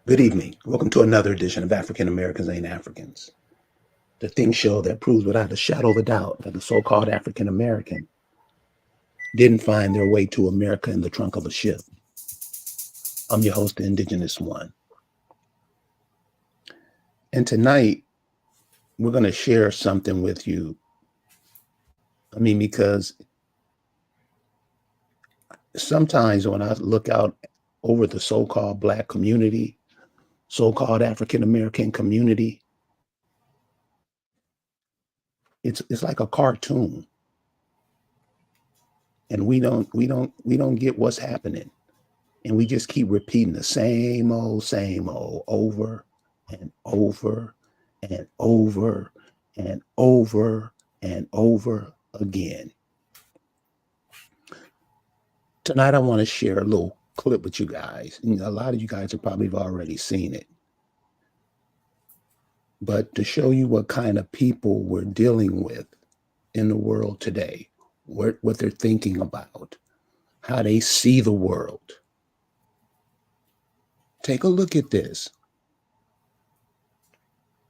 Good evening. Welcome to another edition of African Americans Ain't Africans, the Think Show that proves without a shadow of a doubt that the so called African American didn't find their way to America in the trunk of a ship. I'm your host, the Indigenous One. And tonight, we're going to share something with you. Because sometimes when I look out over the so called Black community, so called African American community, it's like a cartoon. And we don't get what's happening. And we just keep repeating the same old over and over and over and over and over again. Tonight, I want to share a little clip with you guys. A lot of you guys have probably already seen it. But to show you what kind of people we're dealing with in the world today, what they're thinking about, how they see the world. Take a look at this.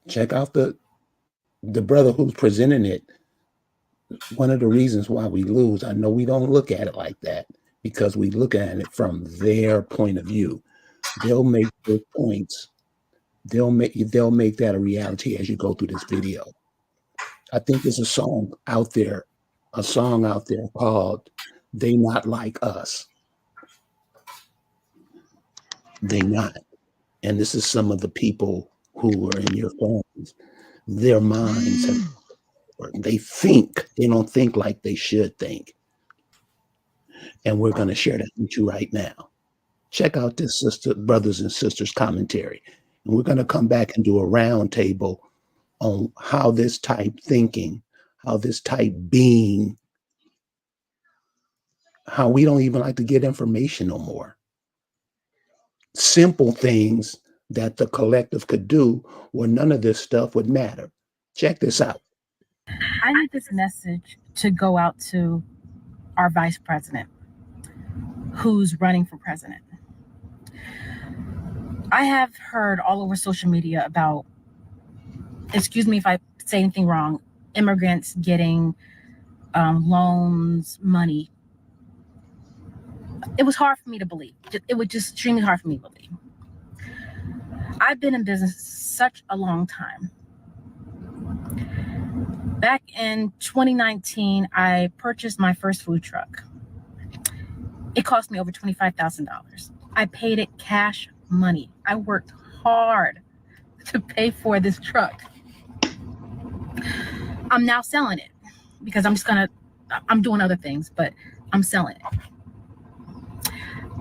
Check out the brother who's presenting it. One of the reasons why we lose, I know we don't look at it like that because we look at it from their point of view. They'll make their points. They'll make that a reality as you go through this video. I think there's a song out there called "They Not Like Us." They not. And this is some of the people who are in your phones. Their minds have, they don't think like they should think. And we're going to share that with you right now. Check out this brothers and sisters commentary. And we're going to come back and do a round table on how this type thinking, how this type being, how we don't even like to get information no more. Simple things that the collective could do where none of this stuff would matter. Check this out. I need this message to go out to our vice president who's running for president. I have heard all over social media about, excuse me if I say anything wrong, immigrants getting loans, money. It was hard for me to believe. It was just extremely hard for me to believe. I've been in business such a long time. Back in 2019, I purchased my first food truck. It cost me over $25,000. I paid it cash money. I worked hard to pay for this truck. I'm now selling it because I'm doing other things, but I'm selling it.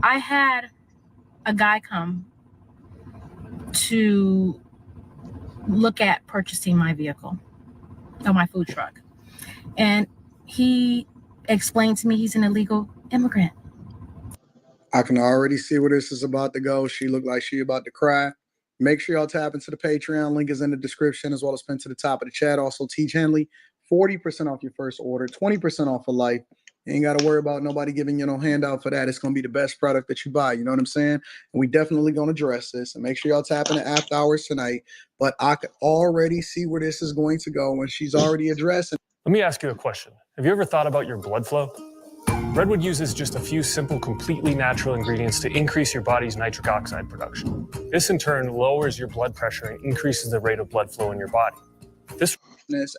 I had a guy come to look at purchasing my vehicle or my food truck. And he explained to me he's an illegal immigrant. I can already see where this is about to go. She looked like she about to cry. Make sure y'all tap into the Patreon. Link is in the description as well as pinned to the top of the chat. Also, Teach Henley, 40% off your first order, 20% off for life. You ain't got to worry about nobody giving you no handout for that. It's going to be the best product that you buy. You know what I'm saying? And we definitely going to address this. And make sure y'all tap into after hours tonight. But I could already see where this is going to go when she's already addressing. Let me ask you a question. Have you ever thought about your blood flow? Redwood uses just a few simple, completely natural ingredients to increase your body's nitric oxide production. This in turn lowers your blood pressure and increases the rate of blood flow in your body. This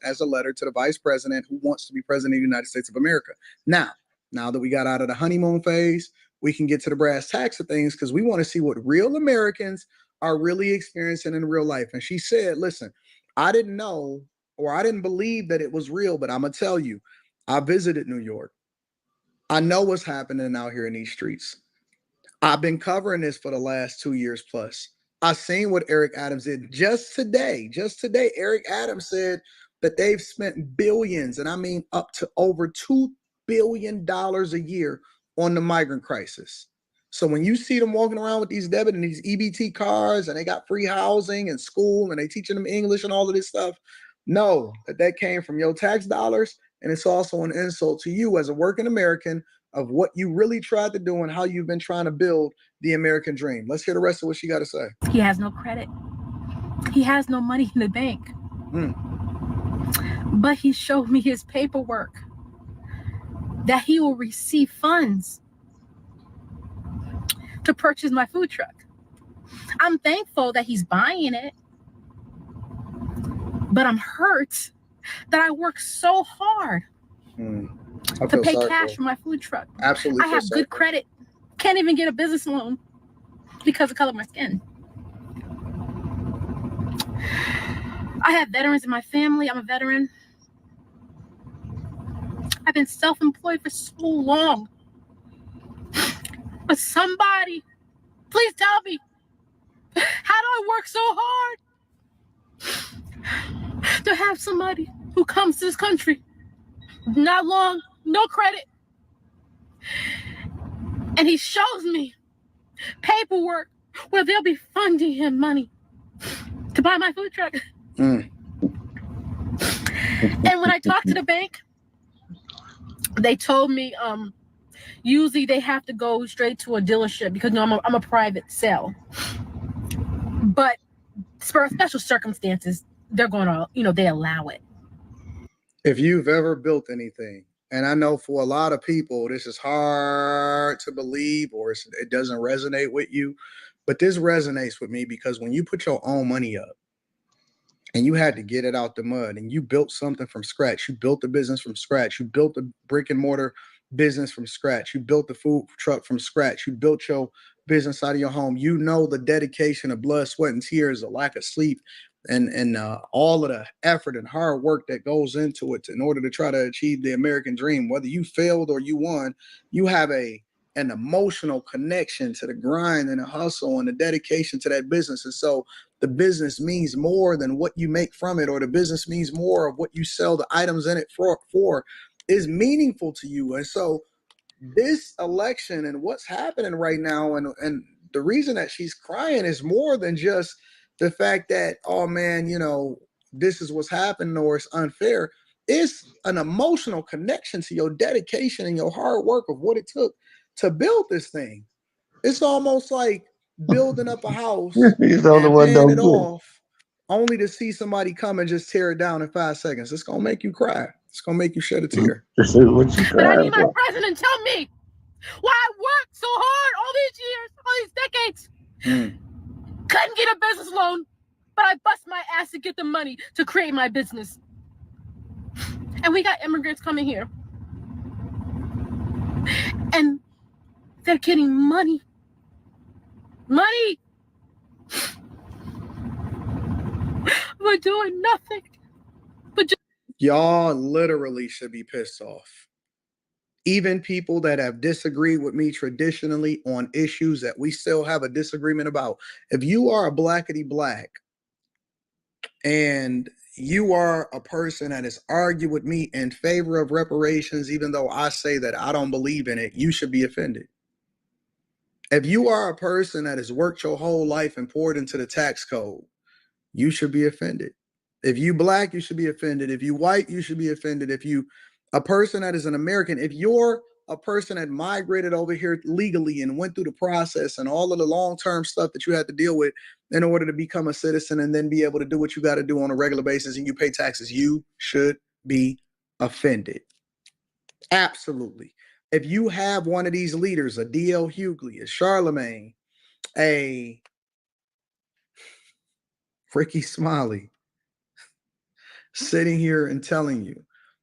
as a letter to the vice president who wants to be president of the United States of America. Now that we got out of the honeymoon phase, we can get to the brass tacks of things because we want to see what real Americans are really experiencing in real life. And she said, listen, I didn't know or I didn't believe that it was real, but I'm going to tell you, I visited New York. I know what's happening out here in these streets. I've been covering this for the last 2 years plus. I've seen what Eric Adams did just today. Eric Adams said that they've spent billions, and I mean up to over $2 billion a year on the migrant crisis. So when you see them walking around with these debit and these EBT cards and they got free housing and school and they teaching them English and all of this stuff, know that came from your tax dollars. And it's also an insult to you as a working American, of what you really tried to do and how you've been trying to build the American dream. Let's hear the rest of what she got to say. He has no credit. He has no money in the bank. But he showed me his paperwork that he will receive funds to purchase my food truck. I'm thankful that he's buying it, but I'm hurt that I worked so hard to pay cash for my food truck. Absolutely. I have good credit. Can't even get a business loan because of the color of my skin. I have veterans in my family. I'm a veteran. I've been self-employed for so long. But somebody, please tell me, how do I work so hard to have somebody who comes to this country, not long, no credit, and he shows me paperwork where they'll be funding him money to buy my food truck. And when I talked to the bank, they told me usually they have to go straight to a dealership because I'm a private sale. But for special circumstances, they're going to, they allow it. If you've ever built anything, and I know for a lot of people, this is hard to believe or it doesn't resonate with you, but this resonates with me because when you put your own money up and you had to get it out the mud and you built something from scratch, you built the business from scratch, you built the brick and mortar business from scratch, you built the food truck from scratch, you built your business out of your home, you know the dedication of blood, sweat, and tears, the lack of sleep, and all of the effort and hard work that goes into it in order to try to achieve the American dream. Whether you failed or you won, you have an emotional connection to the grind and the hustle and the dedication to that business. And so the business means more than what you make from it, or the business means more of what you sell the items in it for is meaningful to you. And so this election and what's happening right now, and the reason that she's crying is more than just the fact that, oh man, this is what's happening or it's unfair. It's an emotional connection to your dedication and your hard work of what it took to build this thing. It's almost like building up a house and paying it off only to see somebody come and just tear it down in 5 seconds. It's going to make you cry. It's going to make you shed a tear. But I need my president to tell me why I worked so hard all these years, all these decades. Couldn't get a business loan, but I bust my ass to get the money to create my business. And we got immigrants coming here. And they're getting money. Money! We're doing nothing. But y'all literally should be pissed off. Even people that have disagreed with me traditionally on issues that we still have a disagreement about. If you are a blackity black and you are a person that has argued with me in favor of reparations, even though I say that I don't believe in it, you should be offended. If you are a person that has worked your whole life and poured into the tax code, you should be offended. If you black, you should be offended. If you white, you should be offended. If you a person that is an American, if you're a person that migrated over here legally and went through the process and all of the long-term stuff that you had to deal with in order to become a citizen and then be able to do what you got to do on a regular basis and you pay taxes, you should be offended. Absolutely. If you have one of these leaders, a D.L. Hughley, a Charlemagne, a Ricky Smiley, sitting here and telling you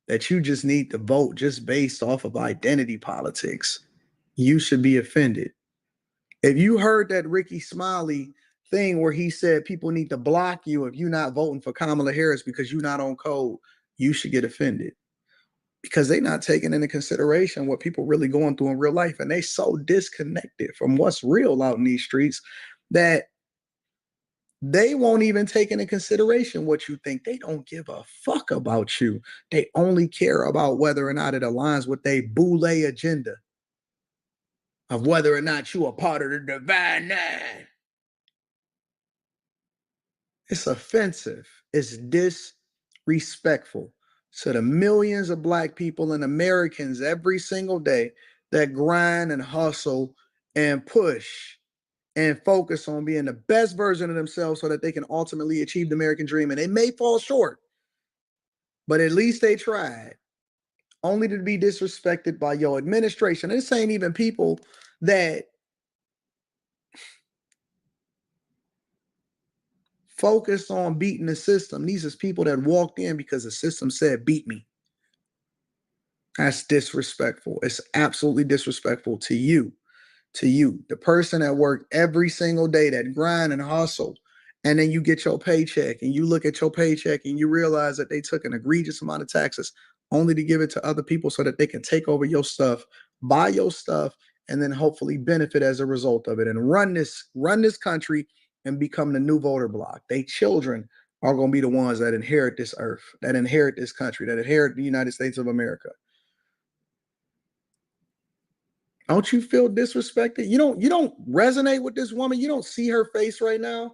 that you just need to vote just based off of identity politics, you should be offended. If you heard that Ricky Smiley thing where he said people need to block you if you're not voting for Kamala Harris because you're not on code, you should get offended. Because they're not taking into consideration what people really going through in real life. And they so disconnected from what's real out in these streets that they won't even take into consideration what you think. They don't give a fuck about you. They only care about whether or not it aligns with their boule agenda of whether or not you are part of the divine nine. It's offensive. It's disrespectful to the millions of black people and Americans every single day that grind and hustle and push and focus on being the best version of themselves so that they can ultimately achieve the American dream. And they may fall short, but at least they tried, only to be disrespected by your administration. This ain't even people that focused on beating the system. These is people that walked in because the system said, beat me. That's disrespectful. It's absolutely disrespectful to you. To you, the person that worked every single day, that grind and hustle, and then you get your paycheck and you look at your paycheck and you realize that they took an egregious amount of taxes only to give it to other people so that they can take over your stuff, buy your stuff, and then hopefully benefit as a result of it and run this country and become the new voter bloc. They children are going to be the ones that inherit this earth, that inherit this country, that inherit the United States of America. Don't you feel disrespected? You don't resonate with this woman. You don't see her face right now.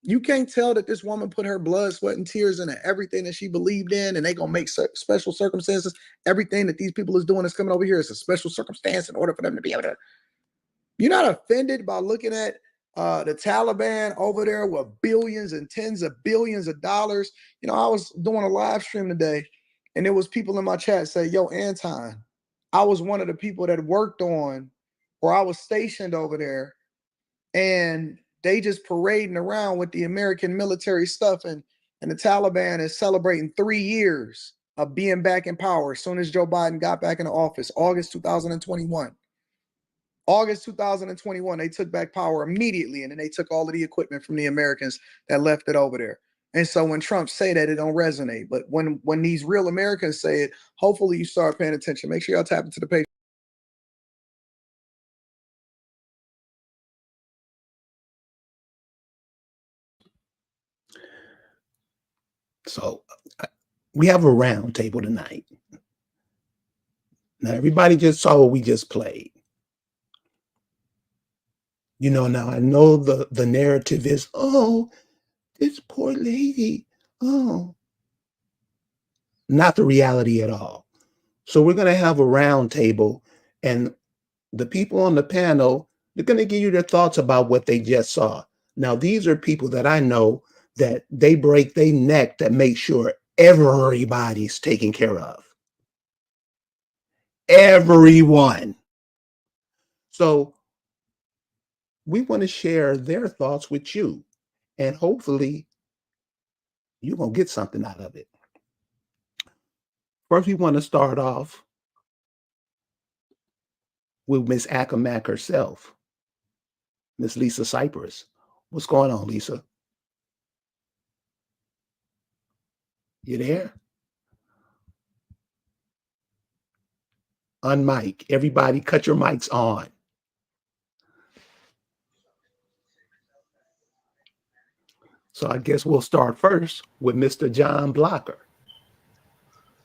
You can't tell that this woman put her blood, sweat, and tears into everything that she believed in, and they gonna make special circumstances. Everything that these people is doing is coming over here is a special circumstance in order for them to be able to. You're not offended by looking at the Taliban over there with billions and tens of billions of dollars. You know, I was doing a live stream today, and there was people in my chat say, "Yo, Anton, I was one of the people that worked on, or I was stationed over there, and they just parading around with the American military stuff, and the Taliban is celebrating 3 years of being back in power as soon as Joe Biden got back into office, August 2021. August 2021, they took back power immediately, and then they took all of the equipment from the Americans that left it over there. And so when Trump say that, it don't resonate. But when these real Americans say it, hopefully you start paying attention. Make sure y'all tap into the page. So we have a round table tonight. Now, everybody just saw what we just played. You know, now I know the narrative is, oh, this poor lady. Oh, not the reality at all. So we're going to have a round table, and the people on the panel, they're going to give you their thoughts about what they just saw. Now, these are people that I know that they break their neck to make sure everybody's taken care of. Everyone. So we want to share their thoughts with you, and hopefully you're going to get something out of it. First, we want to start off with Miss Ackermack herself, Miss Lisa Cypress. What's going on, Lisa? You there? Unmic. Everybody cut your mics on. So I guess we'll start first with Mr. John Blocker.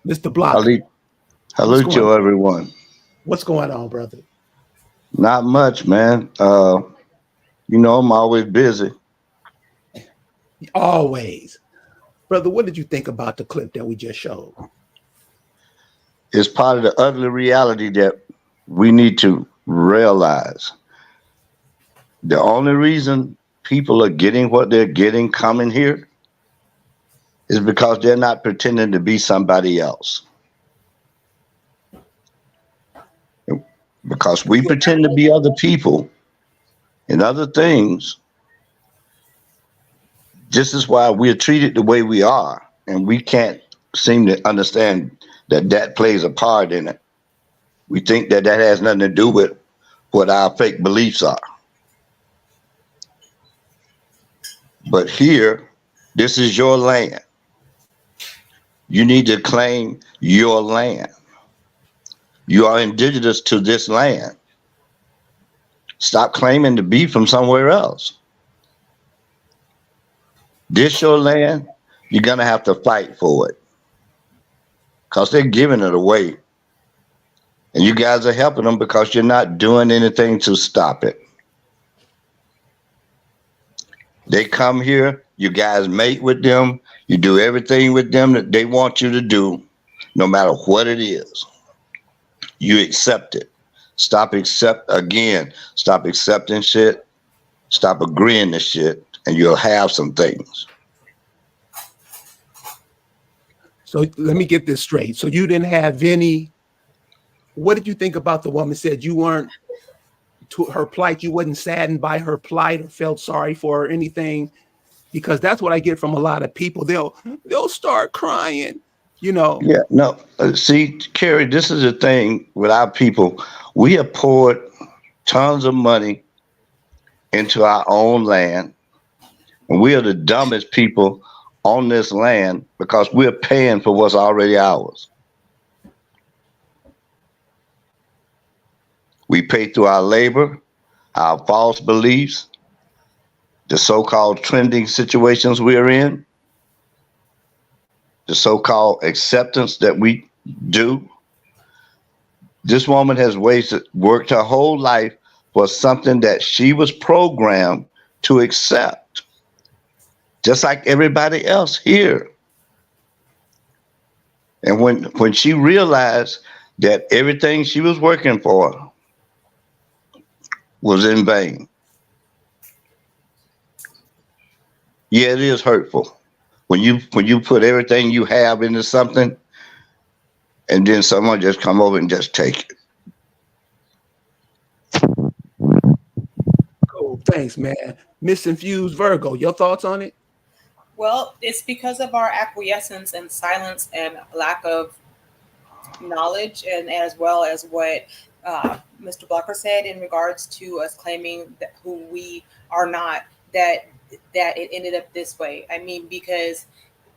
Mr. Blocker. Hello to everyone. What's going on, brother? Not much, man. You know, I'm always busy. Always. Brother, what did you think about the clip that we just showed? It's part of the ugly reality that we need to realize. The only reason people are getting what they're getting coming here is because they're not pretending to be somebody else. Because we pretend to be other people and other things. This is why we're treated the way we are, and we can't seem to understand that that plays a part in it. We think that that has nothing to do with what our fake beliefs are. But here, this is your land. You need to claim your land. You are indigenous to this land. Stop claiming to be from somewhere else. This your land, you're gonna have to fight for it. Because they're giving it away. And you guys are helping them because you're not doing anything to stop it. They come here, you guys mate with them, you do everything with them that they want you to do, no matter what it is. You accept it. Stop accepting shit. Stop agreeing to shit, and you'll have some things. So let me get this straight. So you didn't have any. What did you think about the woman said you weren't to her plight? You wasn't saddened by her plight or felt sorry for her or anything? Because that's what I get from a lot of people. They'll start crying, you know. Yeah, no. See, Kerry, this is the thing with our people. We have poured tons of money into our own land, and we are the dumbest people on this land because we're paying for what's already ours. We pay through our labor, our false beliefs, the so-called trending situations we're in, the so-called acceptance that we do. This woman has worked her whole life for something that she was programmed to accept, just like everybody else here. And when she realized that everything she was working for was in vain, yeah, it is hurtful when you put everything you have into something, and then someone just come over and just take it. Cool, thanks, man. Miss Infused Virgo, your thoughts on it? Well, it's because of our acquiescence and silence and lack of knowledge, and as well as what Mr. Blocker said in regards to us claiming that who we are not, that it ended up this way. I mean, because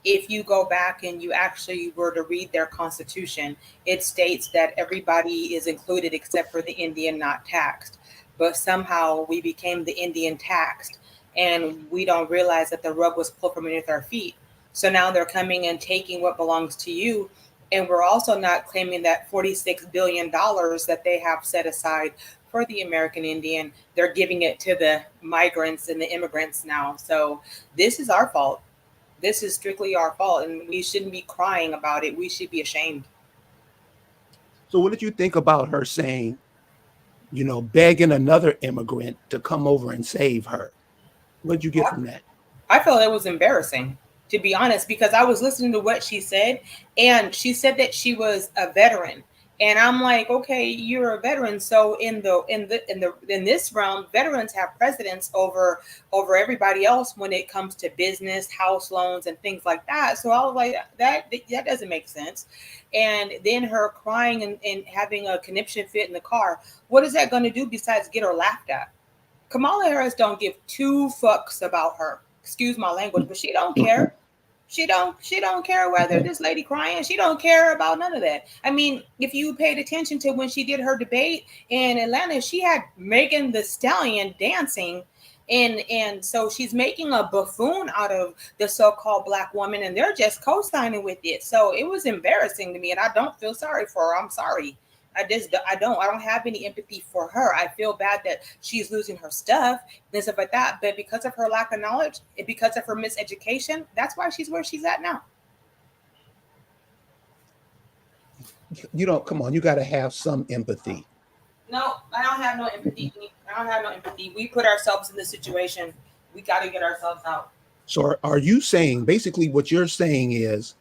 if you go back and you actually were to read their constitution, it states that everybody is included except for the Indian not taxed. But somehow we became the Indian taxed, and we don't realize that the rug was pulled from underneath our feet. So now they're coming and taking what belongs to you. And we're also not claiming that $46 billion that they have set aside for the American Indian. They're giving it to the migrants and the immigrants now. So this is our fault. This is strictly our fault, and we shouldn't be crying about it. We should be ashamed. So what did you think about her saying, begging another immigrant to come over and save her? What did you get from that? I felt it was embarrassing, to be honest, because I was listening to what she said, and she said that she was a veteran. And I'm like, okay, you're a veteran. So in this realm, veterans have precedence over everybody else when it comes to business, house loans, and things like that. So I was like, that doesn't make sense. And then her crying and having a conniption fit in the car. What is that going to do besides get her laughed at? Kamala Harris don't give two fucks about her. Excuse my language, but she don't care. She don't care whether this lady crying. She don't care about none of that. I mean, if you paid attention to when she did her debate in Atlanta, she had Megan Thee Stallion dancing, and so she's making a buffoon out of the so-called black woman, and they're just co-signing with it. So it was embarrassing to me, and I don't feel sorry for her. I'm sorry. I don't have any empathy for her. I feel bad that she's losing her stuff and stuff like that. But because of her lack of knowledge and because of her miseducation, that's why she's where she's at now. Come on, you got to have some empathy. No, I don't have no empathy. We put ourselves in this situation. We got to get ourselves out. So are you saying, basically what you're saying is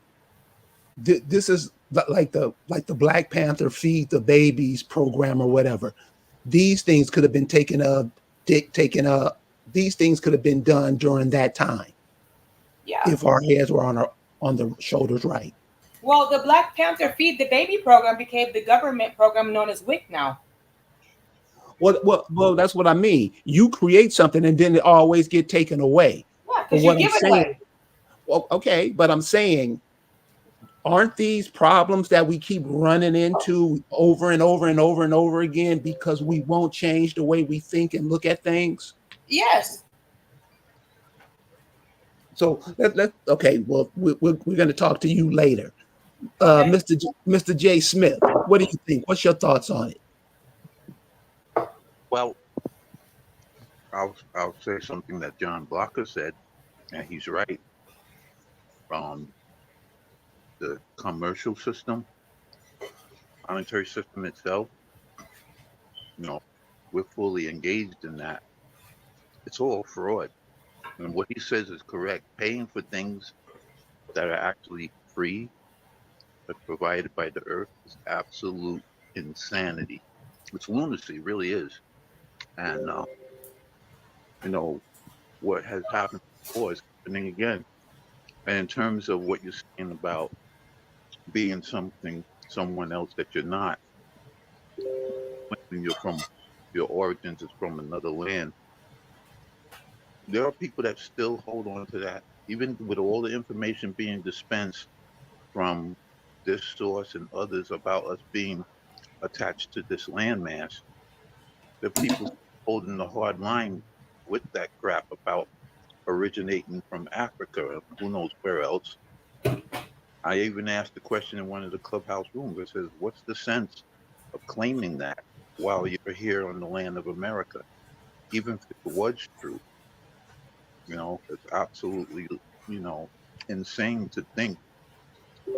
this is like the Black Panther Feed the Babies program or whatever. These things could have been taken up. These things could have been done during that time. Yeah. If our heads were on the shoulders right. Well, the Black Panther Feed the Baby program became the government program known as WIC now. Well, that's what I mean. You create something and then it always get taken away. Yeah, because you give it away. Well, okay, but I'm saying, aren't these problems that we keep running into over and over and over and over again because we won't change the way we think and look at things? Yes. So okay. Well, we're going to talk to you later, Okay. Mr. J. Smith. What do you think? What's your thoughts on it? Well, I'll say something that John Blocker said, and he's right. The commercial system, monetary system itself, You know, we're fully engaged in that. It's all fraud. And what he says is correct. Paying for things that are actually free but provided by the earth is absolute insanity. It's lunacy, really is. And you know what has happened before is happening again. And in terms of what you're saying about being someone else that you're not, when you're from your origins is from another land, there are people that still hold on to that, even with all the information being dispensed from this source and others about us being attached to this landmass. The people holding the hard line with that crap about originating from Africa, and who knows where else. I even asked the question in one of the clubhouse rooms. I says, "What's the sense of claiming that while you're here on the land of America, even if it was true?" You know, it's absolutely, you know, insane to think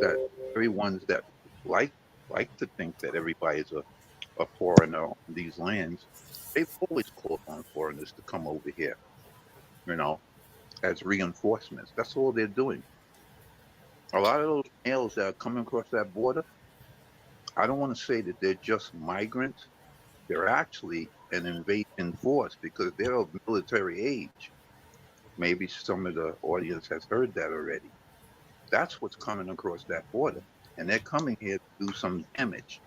that very ones that like like to think that everybody's a foreigner on these lands, they've always called on foreigners to come over here, you know, as reinforcements. That's all they're doing. A lot of those males that are coming across that border, I don't want to say that they're just migrants. They're actually an invasion force because they're of military age. Maybe some of the audience has heard that already. That's what's coming across that border. And they're coming here to do some damage.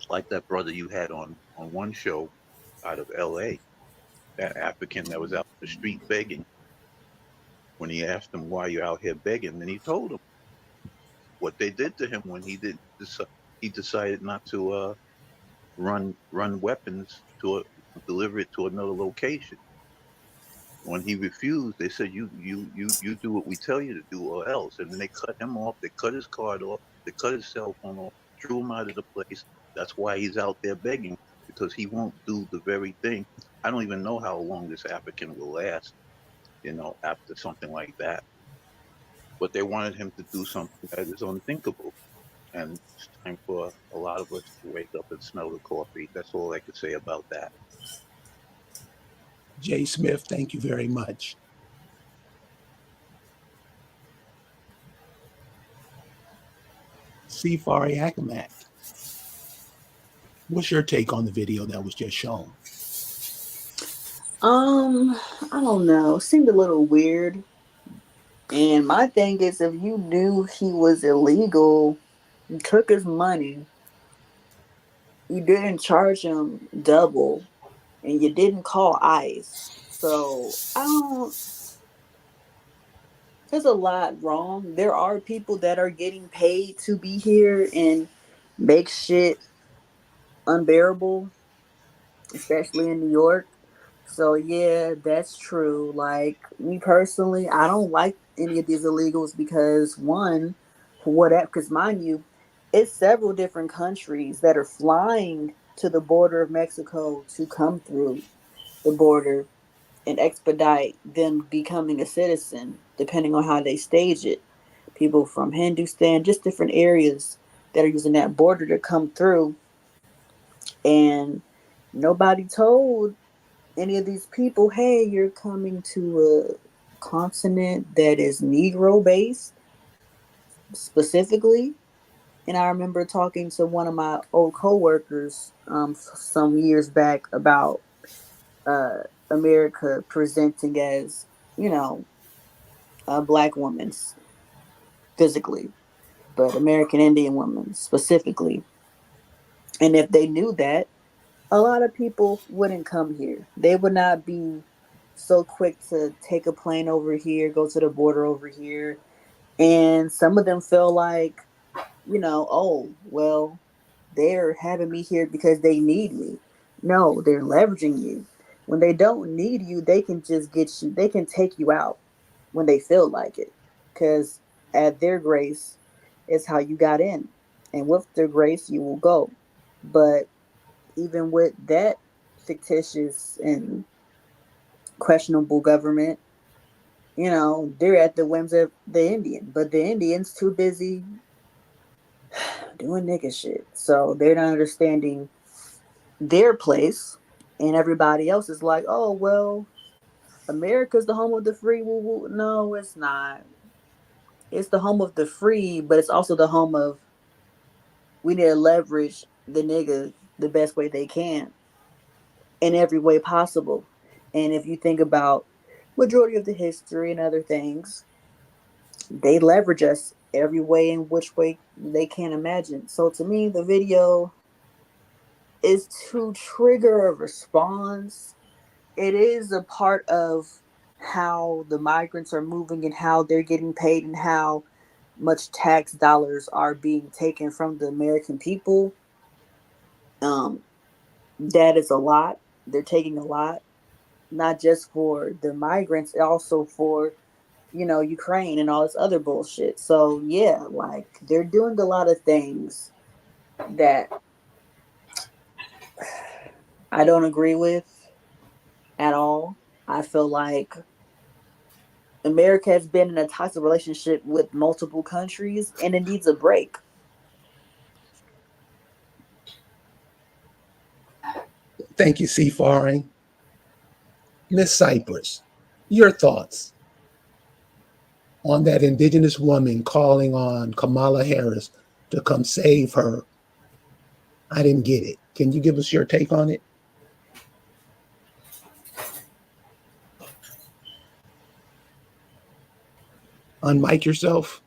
Like that brother you had on one show out of LA, that African that was out in the street begging. When he asked him why you're out here begging, then he told him what they did to him when he decided not to run weapons to deliver it to another location. When he refused, they said, you do what we tell you to do or else. And then they cut him off. They cut his card off. They cut his cell phone off, threw him out of the place. That's why he's out there begging, because he won't do the very thing. I don't even know how long this African will last, you know, after something like that. But they wanted him to do something that is unthinkable. And it's time for a lot of us to wake up and smell the coffee. That's all I could say about that. Jay Smith, thank you very much. Safari Akamak, what's your take on the video that was just shown? I don't know. Seemed a little weird. And my thing is, if you knew he was illegal, you took his money, you didn't charge him double, and you didn't call ICE. So I don't. There's a lot wrong. There are people that are getting paid to be here and make shit unbearable, especially in New York. So yeah, that's true. Like me personally, I don't like any of these illegals because one, for whatever, because mind you, it's several different countries that are flying to the border of Mexico to come through the border and expedite them becoming a citizen, depending on how they stage it. People from Hindustan, just different areas that are using that border to come through, and nobody told any of these people, hey, you're coming to a continent that is Negro based specifically. And I remember talking to one of my old coworkers some years back about uh, America presenting as, you know, a black woman's physically, but American Indian women specifically. And if they knew that, a lot of people wouldn't come here. They would not be so quick to take a plane over here, go to the border over here. And some of them feel like, you know, oh, well, they're having me here because they need me. No, they're leveraging you. When they don't need you, they can just get you, they can take you out when they feel like it. Because at their grace is how you got in. And with their grace, you will go. But even with that fictitious and questionable government, you know, they're at the whims of the Indian, but the Indian's too busy doing nigga shit. So they're not understanding their place, and everybody else is like, oh well, America's the home of the free. Woo woo. No, it's not. It's the home of the free, but it's also the home of we need to leverage the nigga the best way they can in every way possible. And if you think about majority of the history and other things, they leverage us every way in which way they can imagine. So to me, the video is to trigger a response. It is a part of how the migrants are moving and how they're getting paid and how much tax dollars are being taken from the American people. That is a lot. They're taking a lot, not just for the migrants, also for Ukraine and all this other bullshit. So yeah, like they're doing a lot of things that I don't agree with at all. I feel like America has been in a toxic relationship with multiple countries and it needs a break. Thank you, C. Faring. Miss Cypress, your thoughts on that indigenous woman calling on Kamala Harris to come save her? I didn't get it. Can you give us your take on it? Unmic yourself.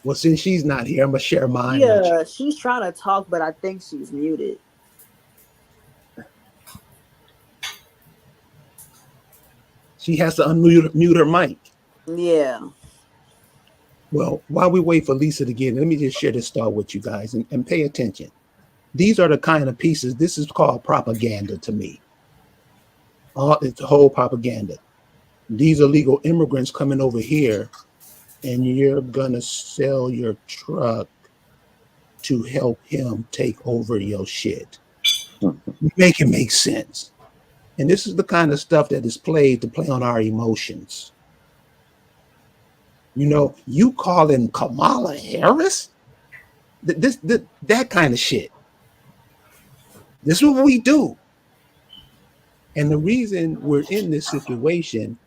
Well, since she's not here, I'm going to share mine. Yeah, she's trying to talk, but I think she's muted. She has to mute her mic. Yeah. Well, while we wait for Lisa to get in, let me just share this thought with you guys and pay attention. These are the kind of pieces, this is called propaganda to me. It's a whole propaganda. These illegal immigrants coming over here and you're gonna sell your truck to help him take over your shit. Make it make sense. And this is the kind of stuff that is played to play on our emotions. You calling Kamala Harris? That kind of shit. This is what we do. And the reason we're in this situation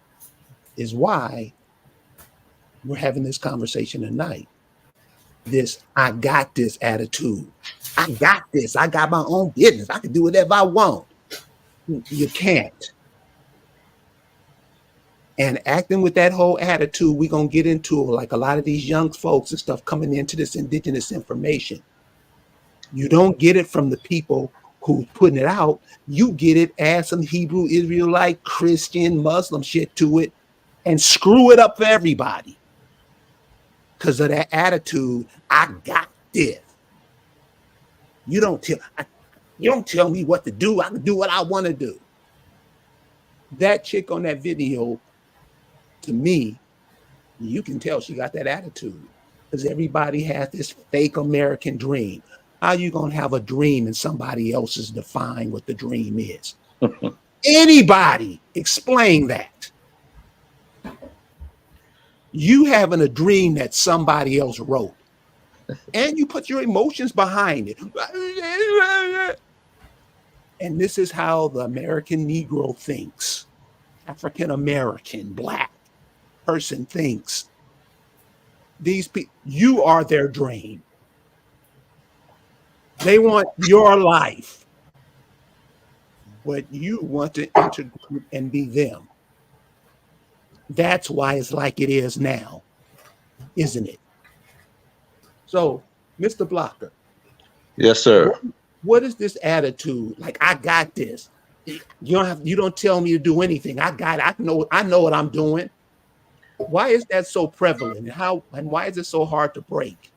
is why we're having this conversation tonight. This I got this attitude. I got this. I got my own business. I can do whatever I want. You can't. And acting with that whole attitude, we're going to get into like a lot of these young folks and stuff coming into this indigenous information. You don't get it from the people who's putting it out. You get it, add some Hebrew, Israelite, Christian, Muslim shit to it and screw it up for everybody. Because of that attitude, I got this. You don't tell me what to do. I can do what I want to do. That chick on that video, to me, you can tell she got that attitude because everybody has this fake American dream. How you going to have a dream and somebody else is defining what the dream is? Anybody explain that? You having a dream that somebody else wrote and you put your emotions behind it. And this is how the American Negro thinks. African American, Black person thinks. These people, you are their dream. They want your life, but you want to integrate and be them. That's why it's like it is now, isn't it? So, Mr. Blocker. Yes, sir. What is this attitude? Like, I got this. You don't tell me to do anything. I got it. I know what I'm doing. Why is that so prevalent? And why is it so hard to break?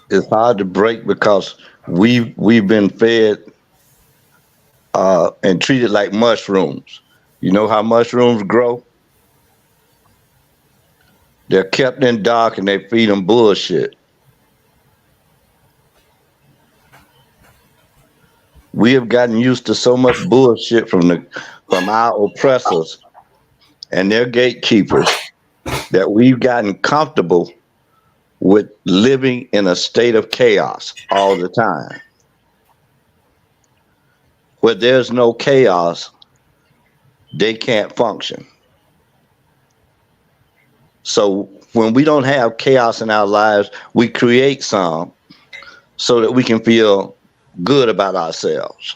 It's hard to break because we've been fed and treated like mushrooms. You know how mushrooms grow? They're kept in dark and they feed them bullshit. We have gotten used to so much bullshit from our oppressors and their gatekeepers that we've gotten comfortable with living in a state of chaos all the time. Where there's no chaos, they can't function. So when we don't have chaos in our lives, we create some so that we can feel good about ourselves.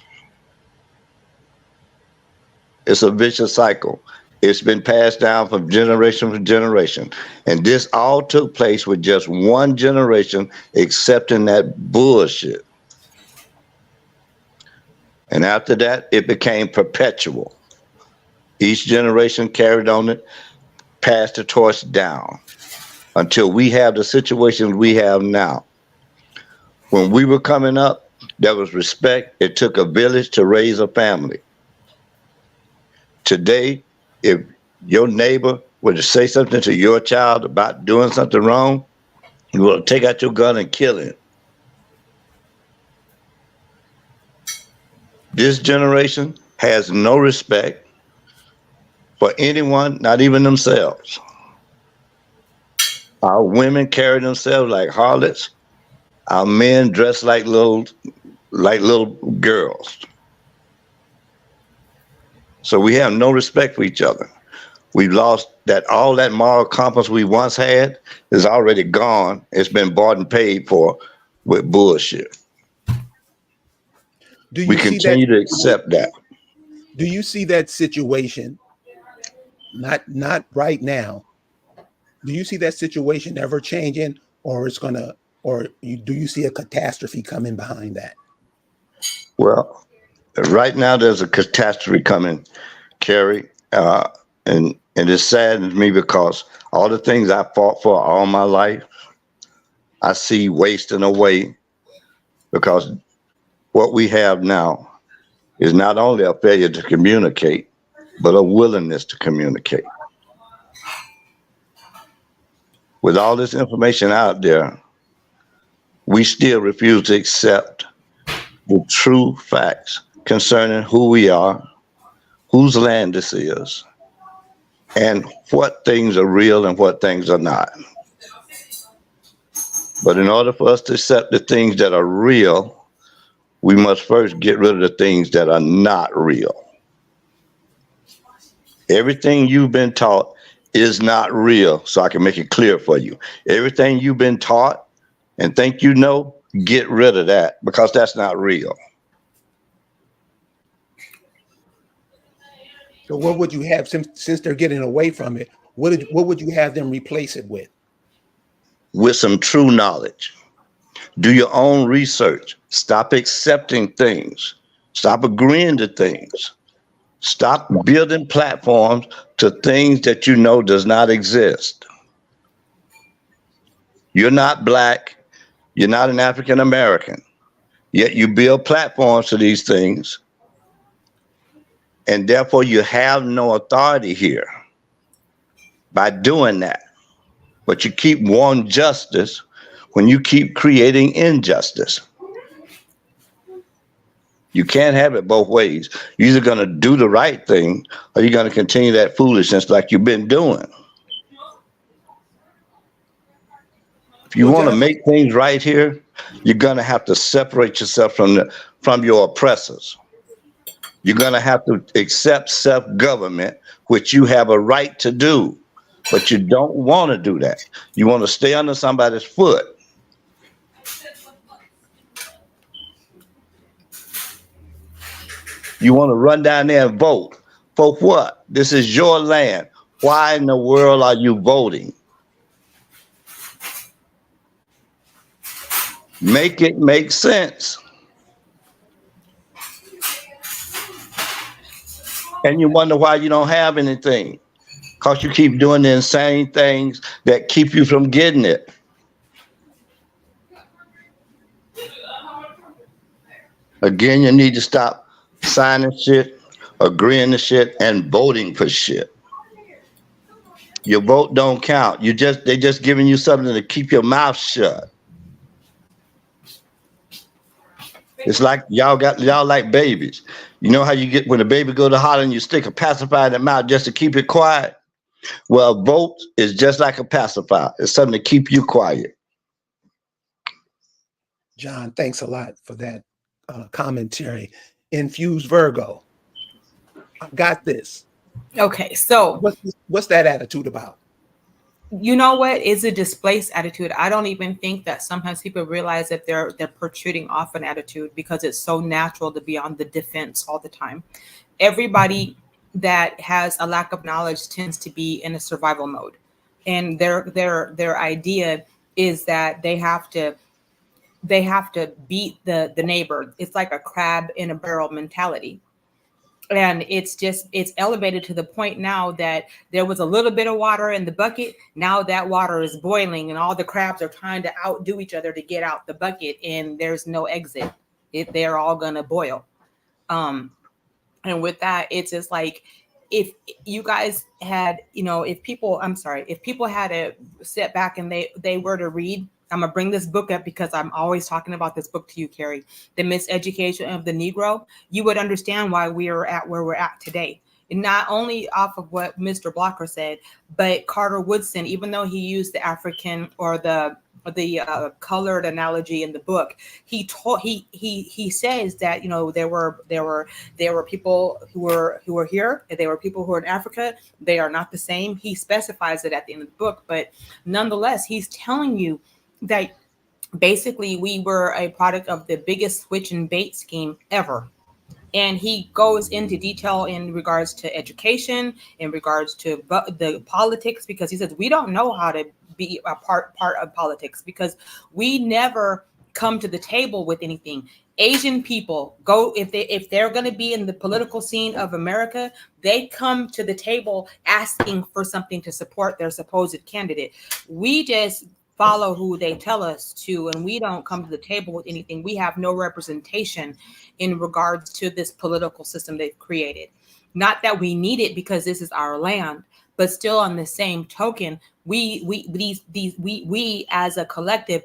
It's a vicious cycle. It's been passed down from generation to generation. And this all took place with just one generation accepting that bullshit. And after that, it became perpetual. Each generation carried on it, passed the torch down until we have the situations we have now. When we were coming up, there was respect. It took a village to raise a family. Today, if your neighbor were to say something to your child about doing something wrong, you will take out your gun and kill him. This generation has no respect for anyone, not even themselves. Our women carry themselves like harlots. Our men dress like little girls. So we have no respect for each other. We've lost that. All that moral compass we once had is already gone. It's been bought and paid for with bullshit. We continue to accept that. Do you see that situation? Not right now. Do you see that situation ever changing, or do you see a catastrophe coming behind that? Well, right now there's a catastrophe coming, Kerry, and it saddens me because all the things I fought for all my life, I see wasting away because what we have now is not only a failure to communicate, but a willingness to communicate. With all this information out there, we still refuse to accept the true facts concerning who we are, whose land this is, and what things are real and what things are not. But in order for us to accept the things that are real, we must first get rid of the things that are not real. Everything you've been taught is not real, so I can make it clear for you. Everything you've been taught and think you know, get rid of that because that's not real. So what would you have, since they're getting away from it, what would you have them replace it with? With some true knowledge. Do your own research. Stop accepting things. Stop agreeing to things. Stop building platforms to things that you know does not exist. You're not Black. You're not an African American. Yet you build platforms to these things. And therefore you have no authority here by doing that. But you keep wanting justice when you keep creating injustice. You can't have it both ways. You're either going to do the right thing or you're going to continue that foolishness like you've been doing. If you want to make things right here, you're going to have to separate yourself from your oppressors. You're going to have to accept self-government, which you have a right to do, but you don't want to do that. You want to stay under somebody's foot. You want to run down there and vote. For what? This is your land. Why in the world are you voting? Make it make sense. And you wonder why you don't have anything. Because you keep doing the insane things that keep you from getting it. Again, you need to stop signing shit, agreeing to shit, and voting for shit. Your vote don't count. They just giving you something to keep your mouth shut. It's like y'all like babies. You know how you get when a baby go to holler and you stick a pacifier in their mouth just to keep it quiet? Well, a vote is just like a pacifier. It's something to keep you quiet. John, thanks a lot for that commentary. Infused Virgo, I got this. Okay, so What's that attitude about? you know what is a displaced attitude? I don't even think that sometimes people realize that they're protruding off an attitude because it's so natural to be on the defense all the time. Everybody that has a lack of knowledge tends to be in a survival mode, and their idea is that they have to beat the neighbor. It's like a crab in a barrel mentality. And it's elevated to the point now that there was a little bit of water in the bucket. Now that water is boiling and all the crabs are trying to outdo each other to get out the bucket, and there's no exit. They're all gonna boil. And with that, it's just like, if you guys had, if people had to sit back and they were to read, I'm gonna bring this book up because I'm always talking about this book to you, Carrie, The Miseducation of the Negro. You would understand why we are at where we're at today. And not only off of what Mr. Blocker said, but Carter Woodson, even though he used the African or the colored analogy in the book, he says that there were people who were here, and there were people who were in Africa. They are not the same. He specifies it at the end of the book, but nonetheless, he's telling you that basically we were a product of the biggest switch and bait scheme ever. And he goes into detail in regards to education, in regards to the politics, because he says we don't know how to be a part of politics because we never come to the table with anything. Asian people go, if they're going to be in the political scene of America, they come to the table asking for something to support their supposed candidate. We just follow who they tell us to, and we don't come to the table with anything. We have no representation in regards to this political system they've created. Not that we need it because this is our land, but still on the same token, we as a collective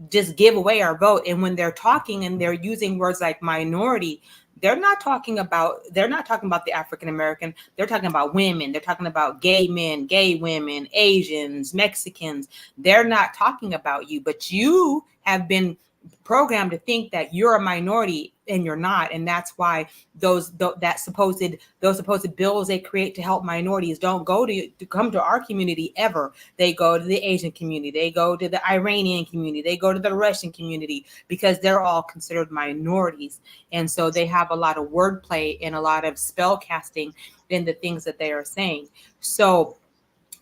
just give away our vote. And when they're talking and they're using words like minority, they're not talking about the African American. They're talking about women. They're talking about gay men, gay women, Asians, Mexicans. They're not talking about you, but you have been programmed to think that you're a minority and you're not. And that's why those supposed bills they create to help minorities don't go to come to our community ever. They go to the Asian community, they go to the Iranian community, they go to the Russian community, because they're all considered minorities. And so they have a lot of wordplay and a lot of spell casting in the things that they are saying. So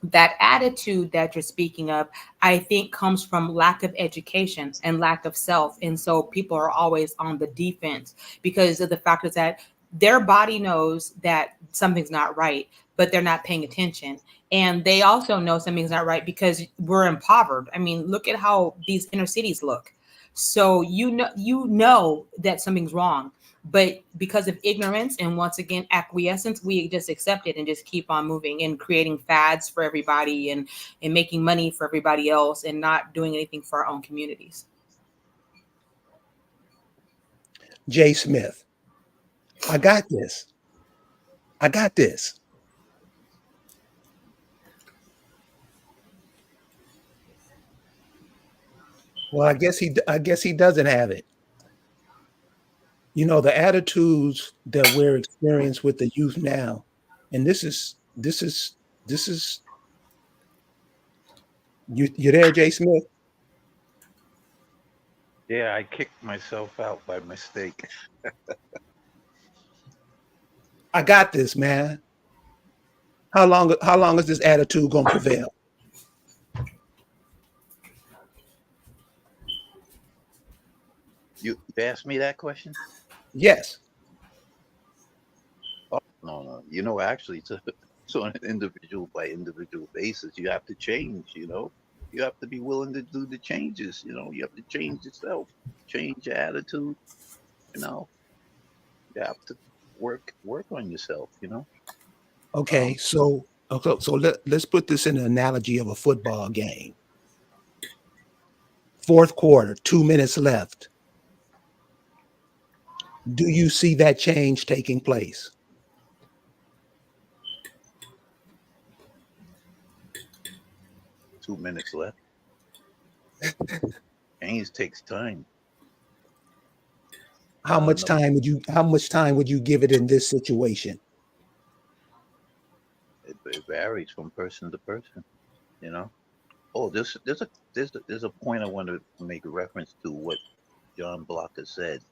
that attitude that you're speaking of, I think, comes from lack of education and lack of self. And so people are always on the defense because of the fact is that their body knows that something's not right, but they're not paying attention. And they also know something's not right because we're impoverished. I mean, look at how these inner cities look. So you know that something's wrong. But because of ignorance and once again acquiescence, we just accept it and just keep on moving and creating fads for everybody and making money for everybody else and not doing anything for our own communities. Jay Smith, I got this. Well, I guess he doesn't have it. The attitudes that we're experiencing with the youth now, and this is you there, Jay Smith? Yeah, I kicked myself out by mistake. I got this, man. How long is this attitude gonna prevail? You asked me that question? Yes. Oh, no. Actually, so on an individual by individual basis, you have to change. You have to be willing to do the changes. You have to change yourself, change your attitude. You have to work on yourself. Okay, so let's put this in an analogy of a football game. Fourth quarter, 2 minutes left. Do you see that change taking place? Two minutes left. Change takes time. How much time would you give it in this situation? It varies from person to person, you know. Oh, there's a point I want to make a reference to what John Blocker said,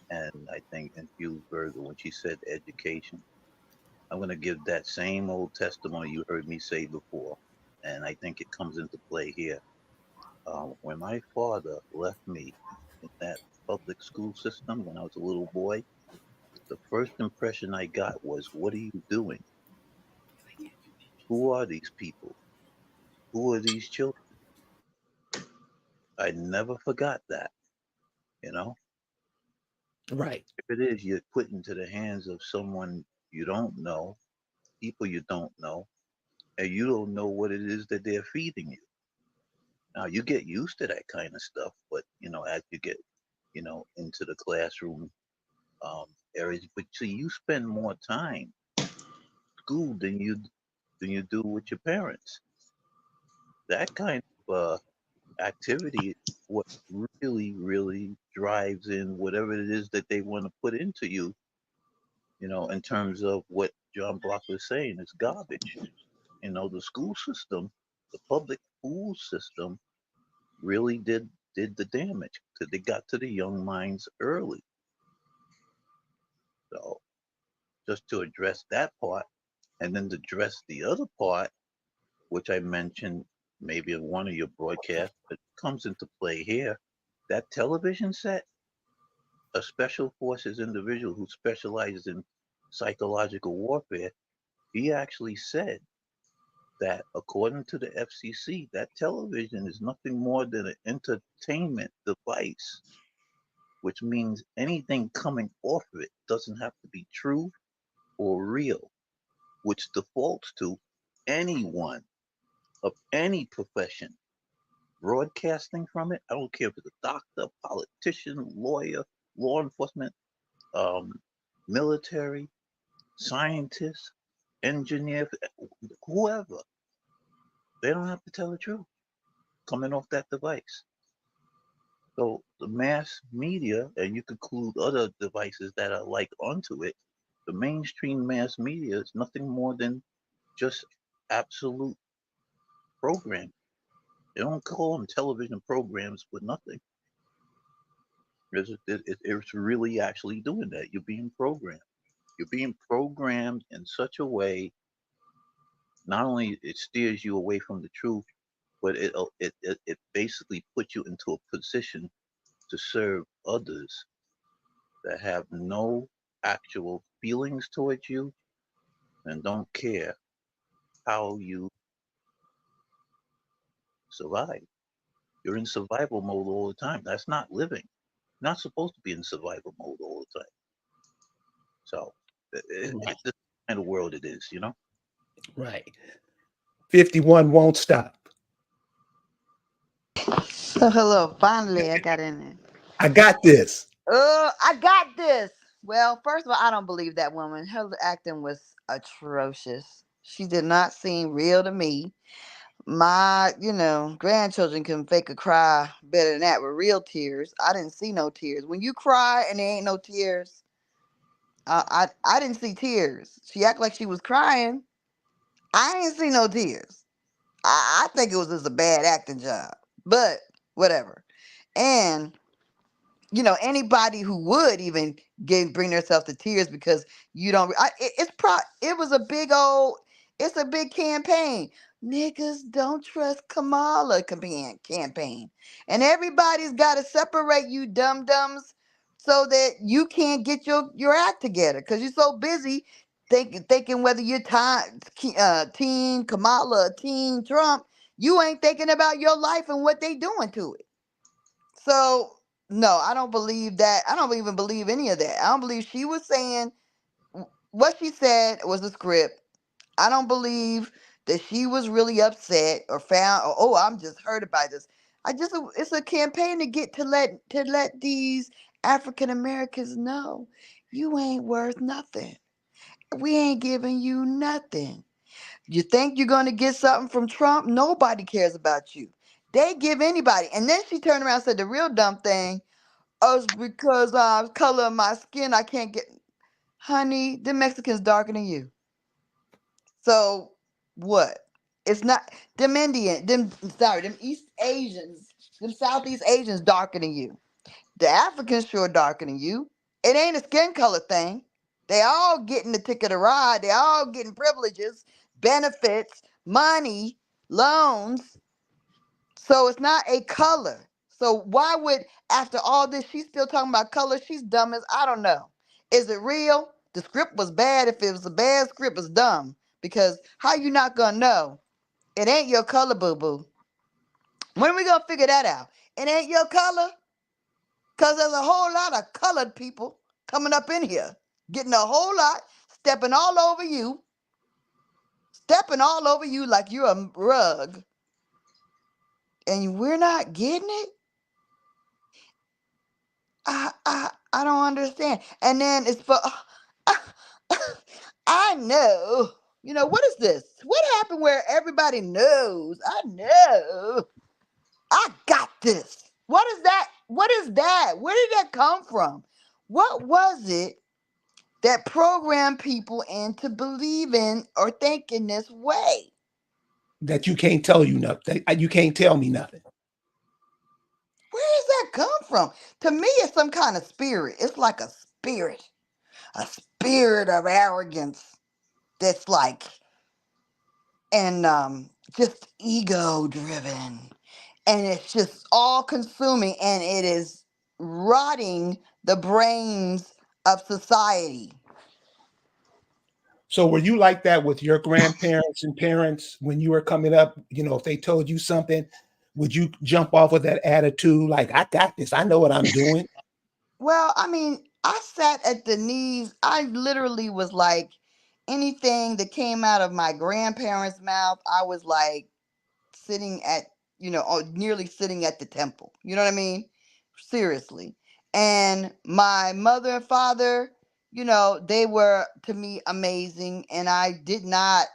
and I think in Hughesburger when she said education. I'm going to give that same old testimony you heard me say before, and I think it comes into play here. When my father left me in that public school system when I was a little boy, the first impression I got was, "What are you doing? Who are these people? Who are these children?" I never forgot that, you know. Right. If it is, you're put into the hands of someone you don't know, people you don't know, and you don't know what it is that they're feeding you. Now you get used to that kind of stuff, but as you get, into the classroom areas, but see, you spend more time in school than you do with your parents. That kind of activity is what really, really drives in whatever it is that they want to put into you. In terms of what John Block was saying, it's garbage. The school system, the public school system, really did the damage because they got to the young minds early. So just to address that part, and then to address the other part, which I mentioned maybe in one of your broadcasts, but comes into play here, that television set, a special forces individual who specializes in psychological warfare, he actually said that according to the FCC, that television is nothing more than an entertainment device, which means anything coming off of it doesn't have to be true or real, which defaults to anyone of any profession broadcasting from it. I don't care if it's a doctor, politician, lawyer, law enforcement, um, military, scientist, engineer, whoever. They don't have to tell the truth coming off that device. So the mass media, and you could include other devices that are like onto it, the mainstream mass media is nothing more than just absolute program. They don't call them television programs for nothing. It's really actually doing that. You're being programmed. You're being programmed in such a way, not only it steers you away from the truth, but it basically puts you into a position to serve others that have no actual feelings towards you and don't care how you survive. You're in survival mode all the time. That's not living. You're not supposed to be in survival mode all the time. So Right. it's the kind of world it is. Right. 51 won't stop. So hello, finally I got in there. I got this. I got this. Well, first of all, I don't believe that woman. Her acting was atrocious. She did not seem real to me. My, grandchildren can fake a cry better than that with real tears. I didn't see no tears. When you cry and there ain't no tears, I didn't see tears. She acted like she was crying. I ain't see no tears. I think it was just a bad acting job. But whatever. And anybody who would even bring themselves to tears because you don't it was a big old, it's a big campaign. Niggas don't trust Kamala campaign, and everybody's got to separate you dum dums so that you can't get your act together because you're so busy thinking whether you're team Kamala or team Trump. You ain't thinking about your life and what they doing to it. So no, I don't believe that. I don't even believe any of that. I don't believe she was saying what she said was a script. I don't believe that she was really upset or found. Oh, I'm just hurt by this. It's a campaign to get to let these African Americans know you ain't worth nothing. We ain't giving you nothing. You think you're going to get something from Trump? Nobody cares about you. They give anybody. And then she turned around and said the real dumb thing. Oh, it's because color of my skin, I can't get. Honey, the Mexicans darker than you. So what? It's not them Indian, them East Asians, them Southeast Asians darker than you. The Africans sure darker than you. It ain't a skin color thing. They all getting the ticket to ride. They all getting privileges, benefits, money, loans. So it's not a color. So why would, after all this, she's still talking about color? She's dumb as I don't know. Is it real? The script was bad. If it was a bad script, it's dumb. Because how you not gonna know? It ain't your color, boo boo. When are we gonna figure that out? It ain't your color? Because there's a whole lot of colored people coming up in here, getting a whole lot, stepping all over you like you're a rug. And we're not getting it? I don't understand. And then it's for I know. You know, what is this? What happened where everybody knows? I know. I got this. What is that? What is that? Where did that come from? What was it that programmed people into believing or thinking this way? That you can't tell you nothing. You can't tell me nothing. Where does that come from? To me, it's some kind of spirit. It's like a spirit of arrogance that's like, and just ego driven. And it's just all consuming, and it is rotting the brains of society. So were you like that with your grandparents and parents when you were coming up? You know, if they told you something, would you jump off with that attitude like, I got this, I know what I'm doing? Well, I mean, I sat at the knees. I literally was like, anything that came out of my grandparents' mouth, I was like sitting at, or nearly sitting at the temple. You know what I mean? Seriously. And my mother and father, they were to me amazing. And I did not,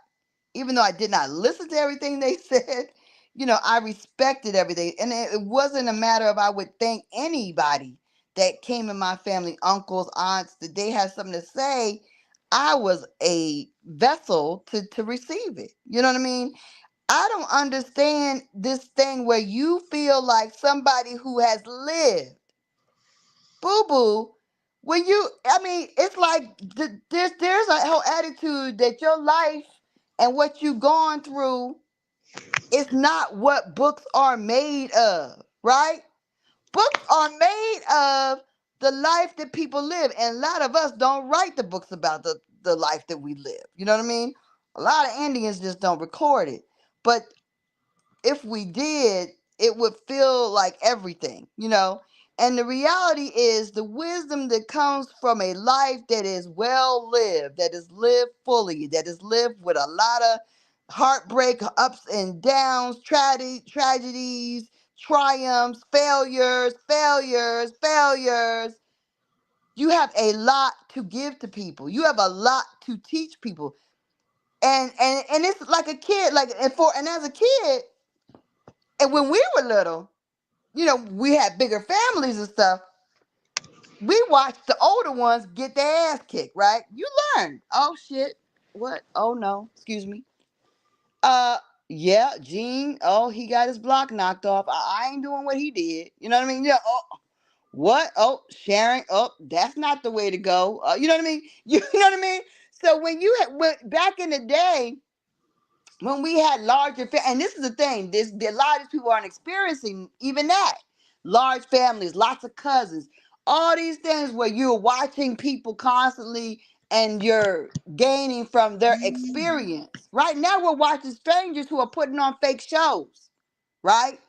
even though I did not listen to everything they said, I respected everything. And it wasn't a matter of I would thank anybody that came in my family, uncles, aunts, that they had something to say. I was a vessel to receive it. You know what I mean? I don't understand this thing where you feel like somebody who has lived. Boo boo. It's like there's a whole attitude that your life and what you've gone through is not what books are made of, right? Books are made of the life that people live, and a lot of us don't write the books about the life that we live. You know what I mean? A lot of Indians just don't record it. But if we did, it would feel like everything. And the reality is the wisdom that comes from a life that is well lived, that is lived fully, that is lived with a lot of heartbreak, ups and downs, tragedies, triumphs, failures. You have a lot to give to people. You have a lot to teach people. And it's like a kid, and as a kid, and when we were little, we had bigger families and stuff. We watched the older ones get their ass kicked, right? You learn. Oh shit. What? Oh no. Excuse me. Yeah, Gene. Oh, he got his block knocked off. I ain't doing what he did. You know what I mean? Yeah. Oh, what? Oh, Sharon. Oh, that's not the way to go. You know what I mean? You know what I mean? So when back in the day, when we had larger and this is the thing, a lot of these people aren't experiencing even that. Large families, lots of cousins, all these things where you're watching people constantly and you're gaining from their experience. Right now we're watching strangers who are putting on fake shows, right?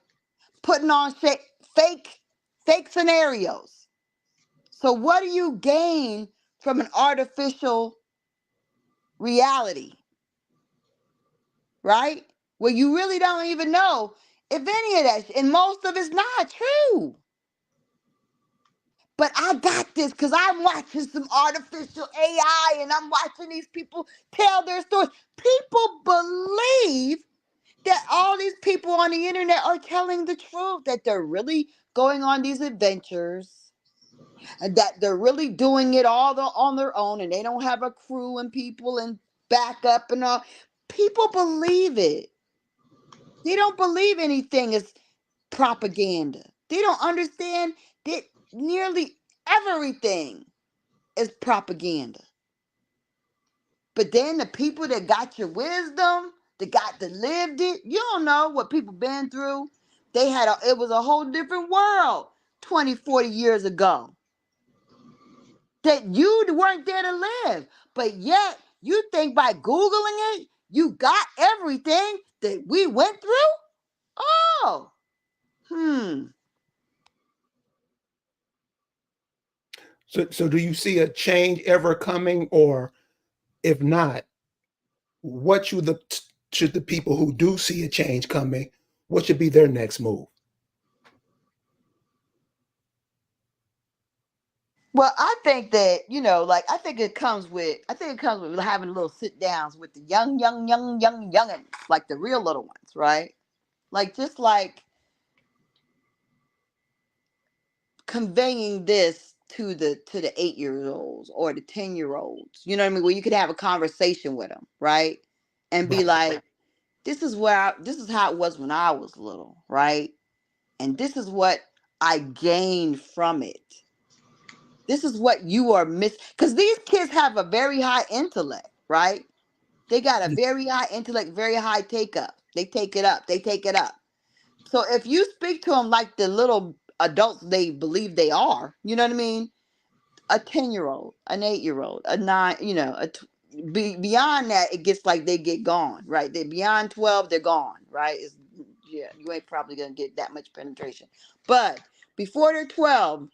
Putting on fake scenarios. So what do you gain from an artificial reality? Right? Where you really don't even know if any of that, and most of it's not true. But I got this because I'm watching some artificial AI and I'm watching these people tell their stories. People believe that all these people on the internet are telling the truth, that they're really going on these adventures. and that they're really doing it all on their own, and they don't have a crew and people and backup and all. People believe it. They don't believe anything is propaganda. They don't understand that nearly everything is propaganda. But then the people that got your wisdom, that lived it, you don't know what people been through. It was a whole different world 20, 40 years ago that you weren't there to live. But yet you think by Googling it, you got everything that we went through? Oh, So do you see a change ever coming, or if not, what should the people who do see a change coming, what should be their next move? Well, I think that, I think it comes with having little sit downs with the youngins, like the real little ones, right? Like, just like conveying this to the 8-year-olds or the 10-year-olds. You know what I mean? Where you could have a conversation with them, right? And be Right. like, this is how it was when I was little, right? And this is what I gained from it. This is what you are missing. Because these kids have a very high intellect, right? They got a very high intellect, very high take up. They take it up. So if you speak to them like the little adults they believe they are, you know what I mean? A 10-year-old, an 8-year-old, a 9, beyond that, it gets like they get gone, right? They're beyond 12, they're gone, right? You ain't probably going to get that much penetration. But before they're 12,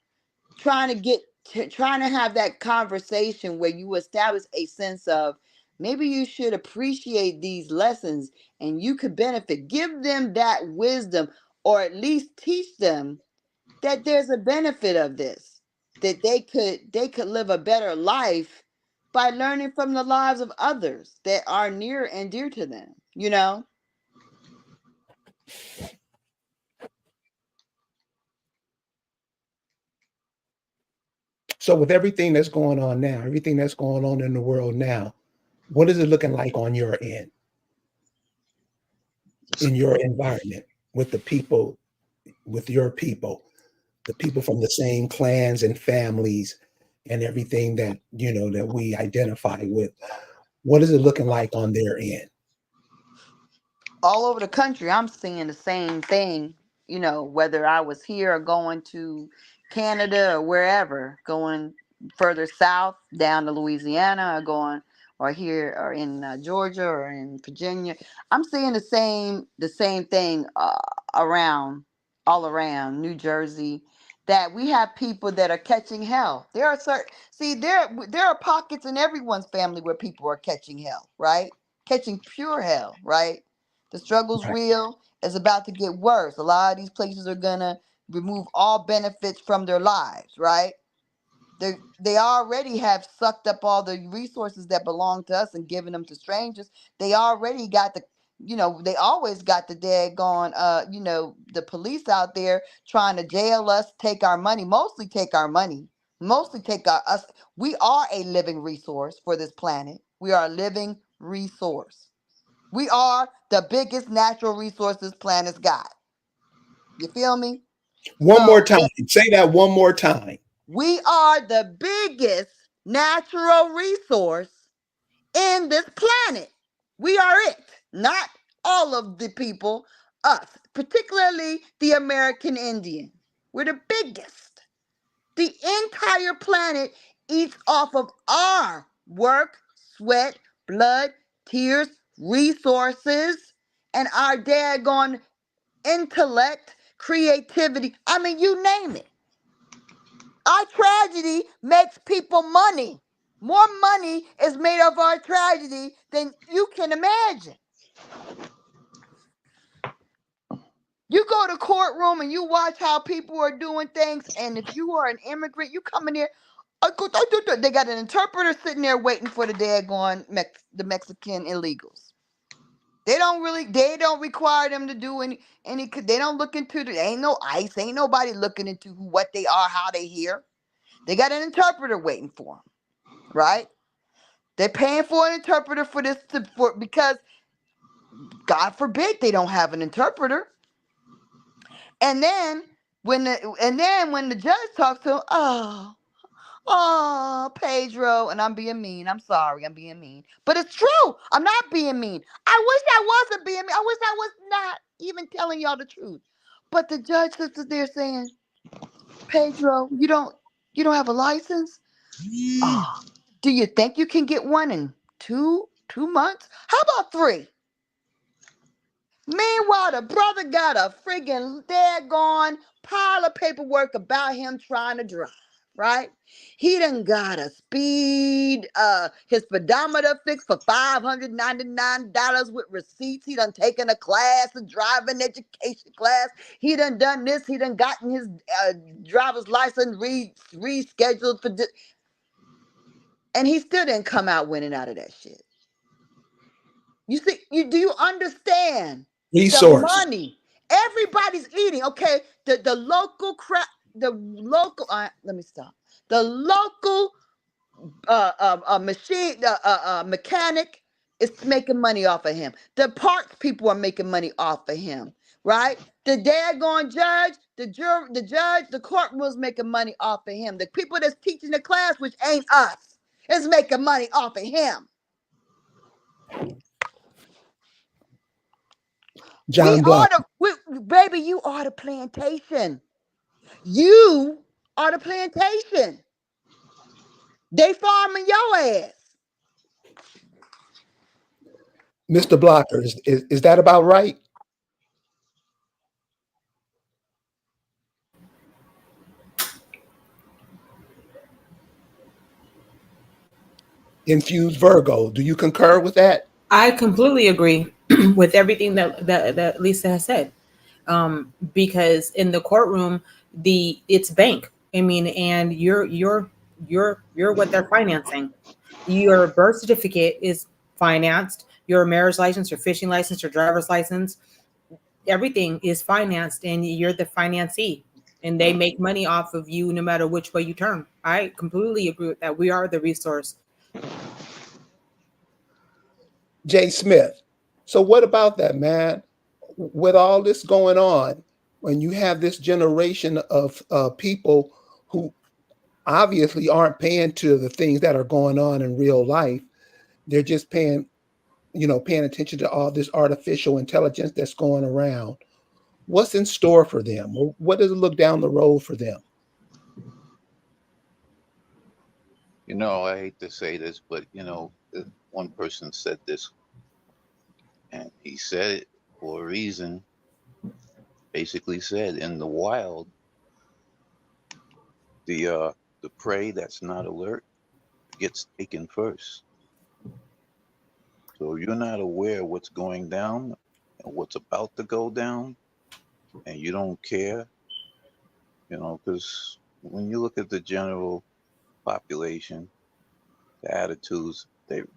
trying to have that conversation where you establish a sense of maybe you should appreciate these lessons and you could benefit. Give them that wisdom, or at least teach them that there's a benefit of this, that they could live a better life by learning from the lives of others that are near and dear to them, So with everything that's going on now, everything that's going on in the world now, what is it looking like on your end, in your environment, with the people, with your people, the people from the same clans and families and everything that, that we identify with? What is it looking like on their end? All over the country, I'm seeing the same thing, whether I was here or going to Canada or wherever, going further south down to Louisiana, or here or in Georgia or in Virginia. I'm seeing the same thing all around New Jersey, that we have people that are catching hell. There are pockets in everyone's family where people are catching hell, right? Catching pure hell, right? The struggle's Right. real. It's about to get worse. A lot of these places are gonna remove all benefits from their lives, right? They already have sucked up all the resources that belong to us and given them to strangers. They already got they always got the daggone, the police out there trying to jail us, take our money, mostly take our money, mostly take us. We are a living resource for this planet. We are a living resource. We are the biggest natural resource this planet's got. You feel me? One more So time. Say that one more time. we are the biggest natural resource in this planet. We are it, not all of the people, us, particularly the American Indian. We're the biggest. The entire planet eats off of our work, sweat, blood, tears, resources, and our daggone intellect, creativity. I mean, you name it. Our tragedy makes people money. More money is made of our tragedy than you can imagine. You go to courtroom and you watch how people are doing things, and if you are an immigrant, you come in here, they got an interpreter sitting there waiting for the daggone the Mexican illegals. They don't require them to do any, they don't look into ain't no ICE, ain't nobody looking into what they are, how they here. They got an interpreter waiting for them, right? They're paying for an interpreter for this because God forbid they don't have an interpreter. And then when the judge talks to him, oh, Pedro, and I'm being mean. I'm sorry, I'm being mean. But it's true. I'm not being mean. I wish I wasn't being mean. I wish I was not even telling y'all the truth. But the judge sits there saying, Pedro, you don't have a license? Oh, do you think you can get one in two months? How about 3? Meanwhile, the brother got a friggin' daggone pile of paperwork about him trying to drive, right? He done got a his speedometer fixed for $599 with receipts. He done taken a class, a driving education class. He done this. He done gotten his driver's license rescheduled for this. And he still didn't come out winning out of that shit. You see, do you understand? The money everybody's eating. Okay, the local let me stop. The local mechanic is making money off of him. The parts people are making money off of him, right? The daggone judge, the judge, the court was making money off of him. The people that's teaching the class, which ain't us, is making money off of him. John Block. Baby, you are the plantation. You are the plantation. They farming your ass. Mr. Blocker, is that about right? Infused Virgo, do you concur with that? I completely agree with everything that Lisa has said. Because in the courtroom, it's bank. I mean, and you're what they're financing. Your birth certificate is financed. Your marriage license, your fishing license, your driver's license, everything is financed, and you're the financee. And they make money off of you no matter which way you turn. I completely agree with that. We are the resource. Jay Smith. So what about that, man? With all this going on, when you have this generation of people who obviously aren't paying to the things that are going on in real life, they're just paying attention to all this artificial intelligence that's going around. What's in store for them? What does it look down the road for them? I hate to say this, but one person said this, and he said it for a reason. Basically said, in the wild, the prey that's not alert gets taken first. So you're not aware of what's going down and what's about to go down, and you don't care, because when you look at the general population, the attitudes, they're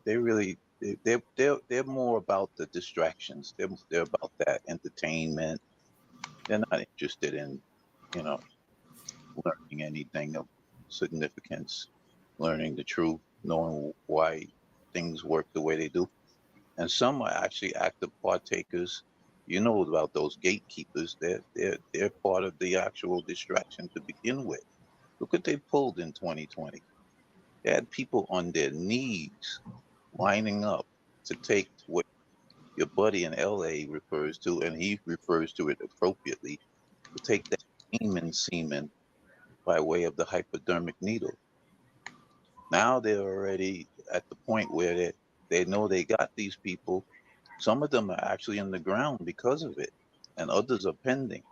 more about the distractions. They're about that entertainment. They're not interested in, learning anything of significance, learning the truth, knowing why things work the way they do. And some are actually active partakers. You know about those gatekeepers. They're part of the actual distraction to begin with. Look what they pulled in 2020. They had people on their knees lining up to take what your buddy in LA refers to, and he refers to it appropriately, to take that demon semen by way of the hypodermic needle. Now they're already at the point where they know they got these people. Some of them are actually in the ground because of it, and others are pending.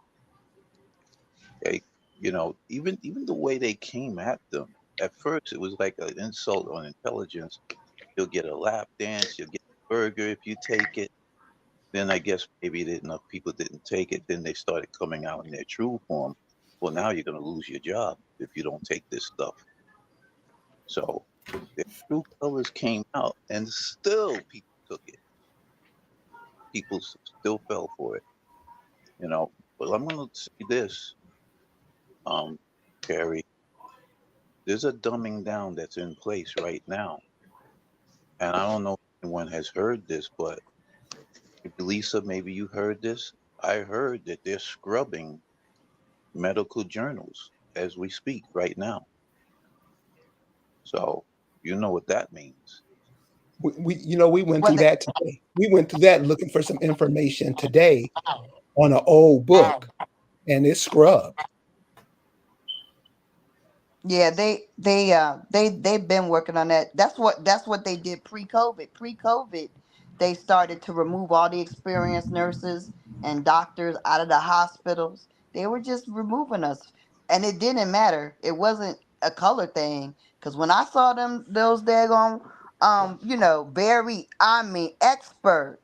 Even the way they came at them, at first it was like an insult on intelligence. You'll get a lap dance, you'll get a burger if you take it. Then I guess maybe enough people didn't take it. Then they started coming out in their true form. Well, now you're going to lose your job if you don't take this stuff. So their true colors came out, and still people took it. People still fell for it, But I'm going to say this, Carrie. there's a dumbing down that's in place right now. And I don't know if anyone has heard this, but Lisa, maybe you heard this. I heard that they're scrubbing medical journals as we speak right now. So you know what that means. We went Well, through that today. We went through that looking for some information today on an old book, and it's scrubbed. yeah, they've been working on that. That's what they did pre-COVID. Pre-COVID, they started to remove all the experienced nurses and doctors out of the hospitals. They were just removing us, and it didn't matter. It wasn't a color thing. Because when I saw those daggone, very, expert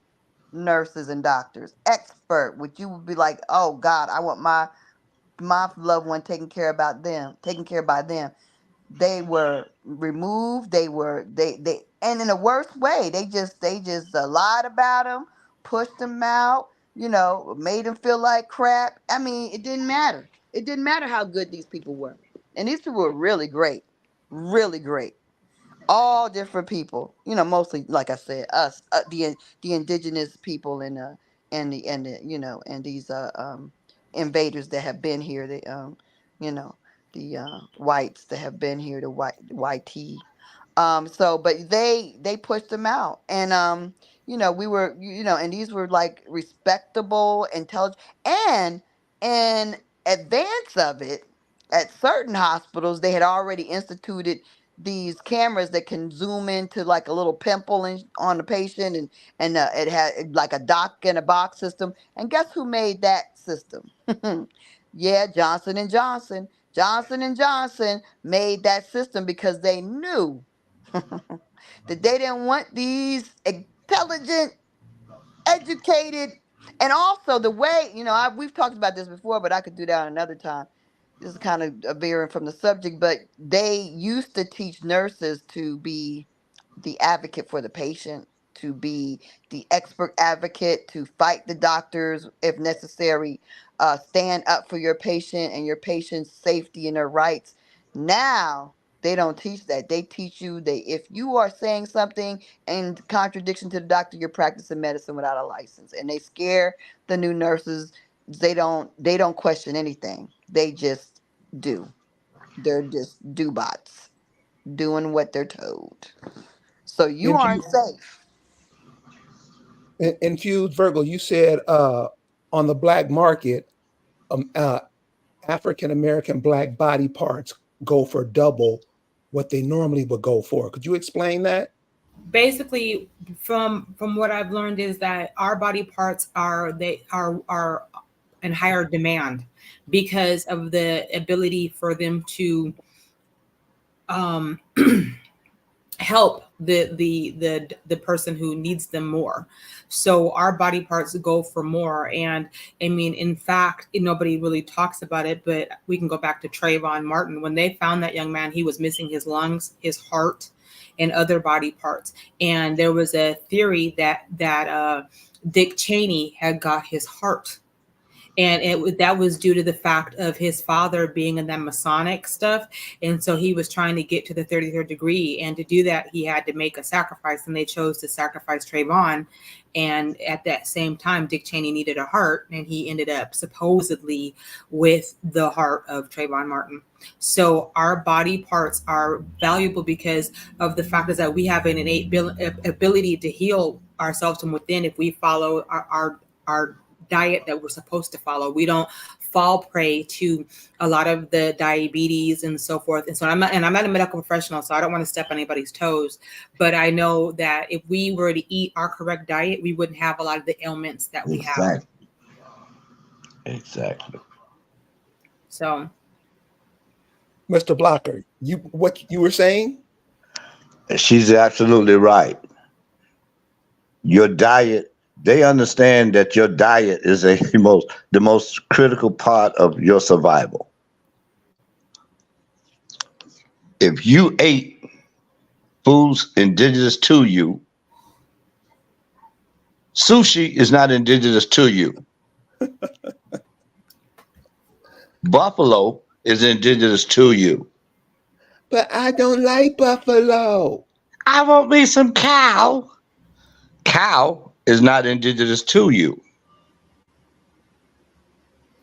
nurses and doctors, expert, which you would be like, oh God, I want my loved one taken care by them. They were removed. They and in a worse way, they just lied about them, pushed them out, made them feel like crap. I mean, it didn't matter. It didn't matter how good these people were, and these people were really great, really great. All different people, mostly like I said, us, the indigenous people and these invaders that have been here. You know, the whites that have been here, the YT. But they pushed them out, and we were, and these were like respectable, intelligent, and in advance of it, at certain hospitals, they had already instituted these cameras that can zoom into like a little pimple on the patient, and it had like a doc in a box system. And guess who made that system? Yeah, Johnson and Johnson. Johnson and Johnson made that system because they knew that they didn't want these intelligent, educated, and also the way, we've talked about this before, but I could do that another time. This is kind of veering from the subject, but they used to teach nurses to be the advocate for the patient, to be the expert advocate, to fight the doctors if necessary, stand up for your patient and your patient's safety and their rights. Now they don't teach that. They teach you that if you are saying something in contradiction to the doctor, you're practicing medicine without a license, and they scare the new nurses. They don't question anything. They just do. They're just do bots doing what they're told. So you aren't safe. Infused Virgo, you said on the black market, African American black body parts go for double what they normally would go for. Could you explain that? Basically, from what I've learned is that our body parts are in higher demand because of the ability for them to help the person who needs them more. So our body parts go for more. And I mean, in fact, nobody really talks about it, but we can go back to Trayvon Martin. When they found that young man, he was missing his lungs, his heart, and other body parts. And there was a theory that Dick Cheney had got his heart. And that was due to the fact of his father being in that Masonic stuff. And so he was trying to get to the 33rd degree. And to do that, he had to make a sacrifice. And they chose to sacrifice Trayvon. And at that same time, Dick Cheney needed a heart. And he ended up supposedly with the heart of Trayvon Martin. So our body parts are valuable because of the fact is that we have an innate ability to heal ourselves from within if we follow our diet that we're supposed to follow. We don't fall prey to a lot of the diabetes and so forth. And so I'm not a medical professional, so I don't want to step on anybody's toes. But I know that if we were to eat our correct diet, we wouldn't have a lot of the ailments that we have. Exactly. So, Mr. Blocker, what you were saying? She's absolutely right. Your diet. They understand that your diet is the most critical part of your survival. If you ate foods indigenous to you, sushi is not indigenous to you. Buffalo is indigenous to you. But I don't like buffalo. I want me some cow. Cow is not indigenous to you.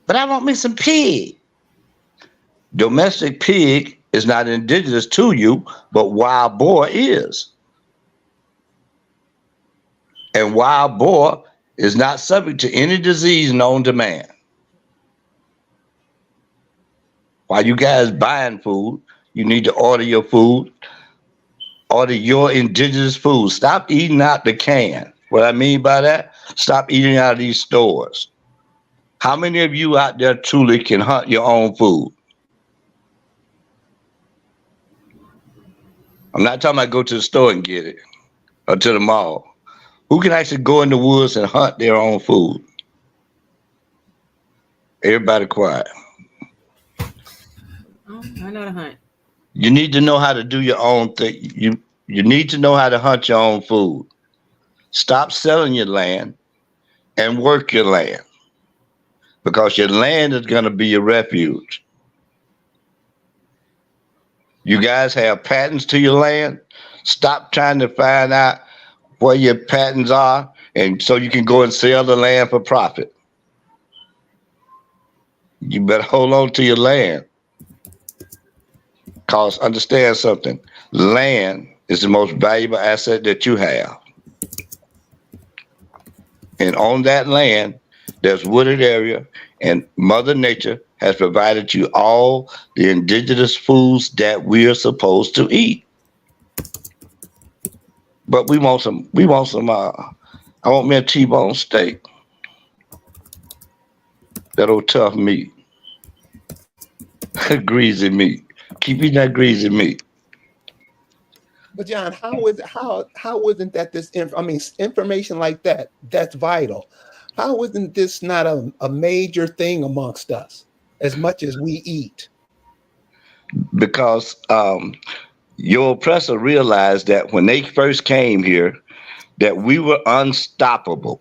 But I want me some pig. Domestic pig is not indigenous to you, but wild boar is. And wild boar is not subject to any disease known to man. While you guys buying food, you need to order your food. Order your indigenous food. Stop eating out the can. What I mean by that, stop eating out of these stores. How many of you out there truly can hunt your own food? I'm not talking about go to the store and get it or to the mall. Who can actually go in the woods and hunt their own food? Everybody quiet. Oh, I know to hunt. You need to know how to do your own thing. You need to know how to hunt your own food. Stop selling your land and work your land, because your land is going to be your refuge. You guys have patents to your land. Stop trying to find out where your patents are, and so you can go and sell the land for profit. You better hold on to your land. Because understand something, land is the most valuable asset that you have. And on that land, there's wooded area, and Mother Nature has provided you all the indigenous foods that we are supposed to eat. But I want me a T-bone steak. That old tough meat. Greasy meat. Keep eating that greasy meat. But John, how wasn't that this information like that, that's vital. How wasn't this not a major thing amongst us as much as we eat? Because your oppressor realized that when they first came here, that we were unstoppable.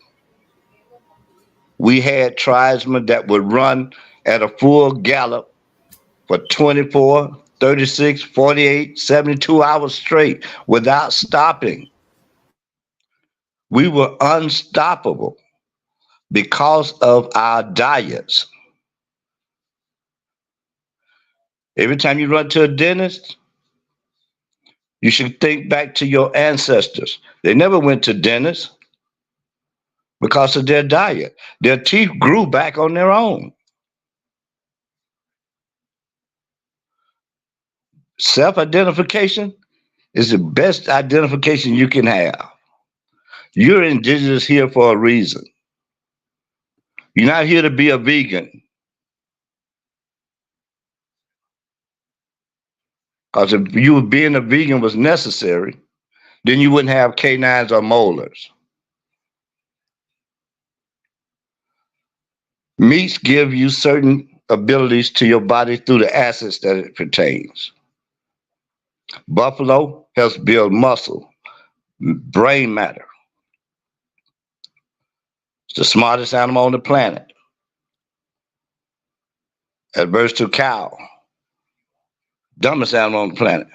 We had tribesmen that would run at a full gallop for 24, 36, 48, 72 hours straight without stopping. We were unstoppable because of our diets. Every time you run to a dentist, you should think back to your ancestors. They never went to dentists because of their diet. Their teeth grew back on their own. Self-identification is the best identification you can have. You're indigenous here for a reason. You're not here to be a vegan. Because if you being a vegan was necessary, then you wouldn't have canines or molars. Meats give you certain abilities to your body through the acids that it pertains. Buffalo helps build muscle, brain matter. It's the smartest animal on the planet. Adverse to cow, dumbest animal on the planet.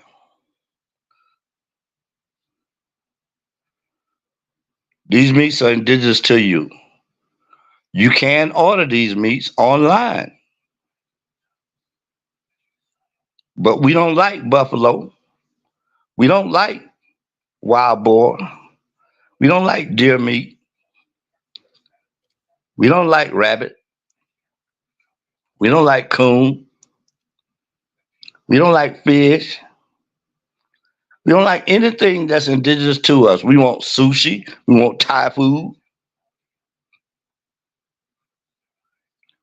These meats are indigenous to you. You can order these meats online. But we don't like buffalo. We don't like wild boar. We don't like deer meat. We don't like rabbit. We don't like coon. We don't like fish. We don't like anything that's indigenous to us. We want sushi. We want Thai food.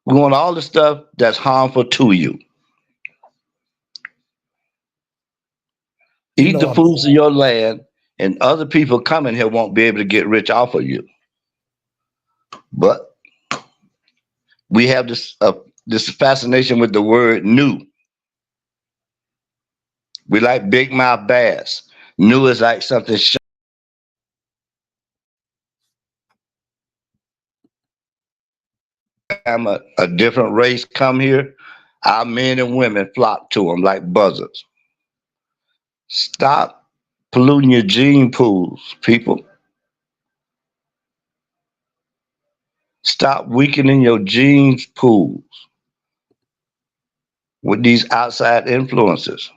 We want all the stuff that's harmful to you. Eat the foods of your land, and other people coming here won't be able to get rich off of you. But we have this fascination with the word new. We like big mouth bass. New is like something a different race come here, our men and women flock to them like buzzards. Stop polluting your gene pools, people. Stop weakening your genes pools with these outside influences.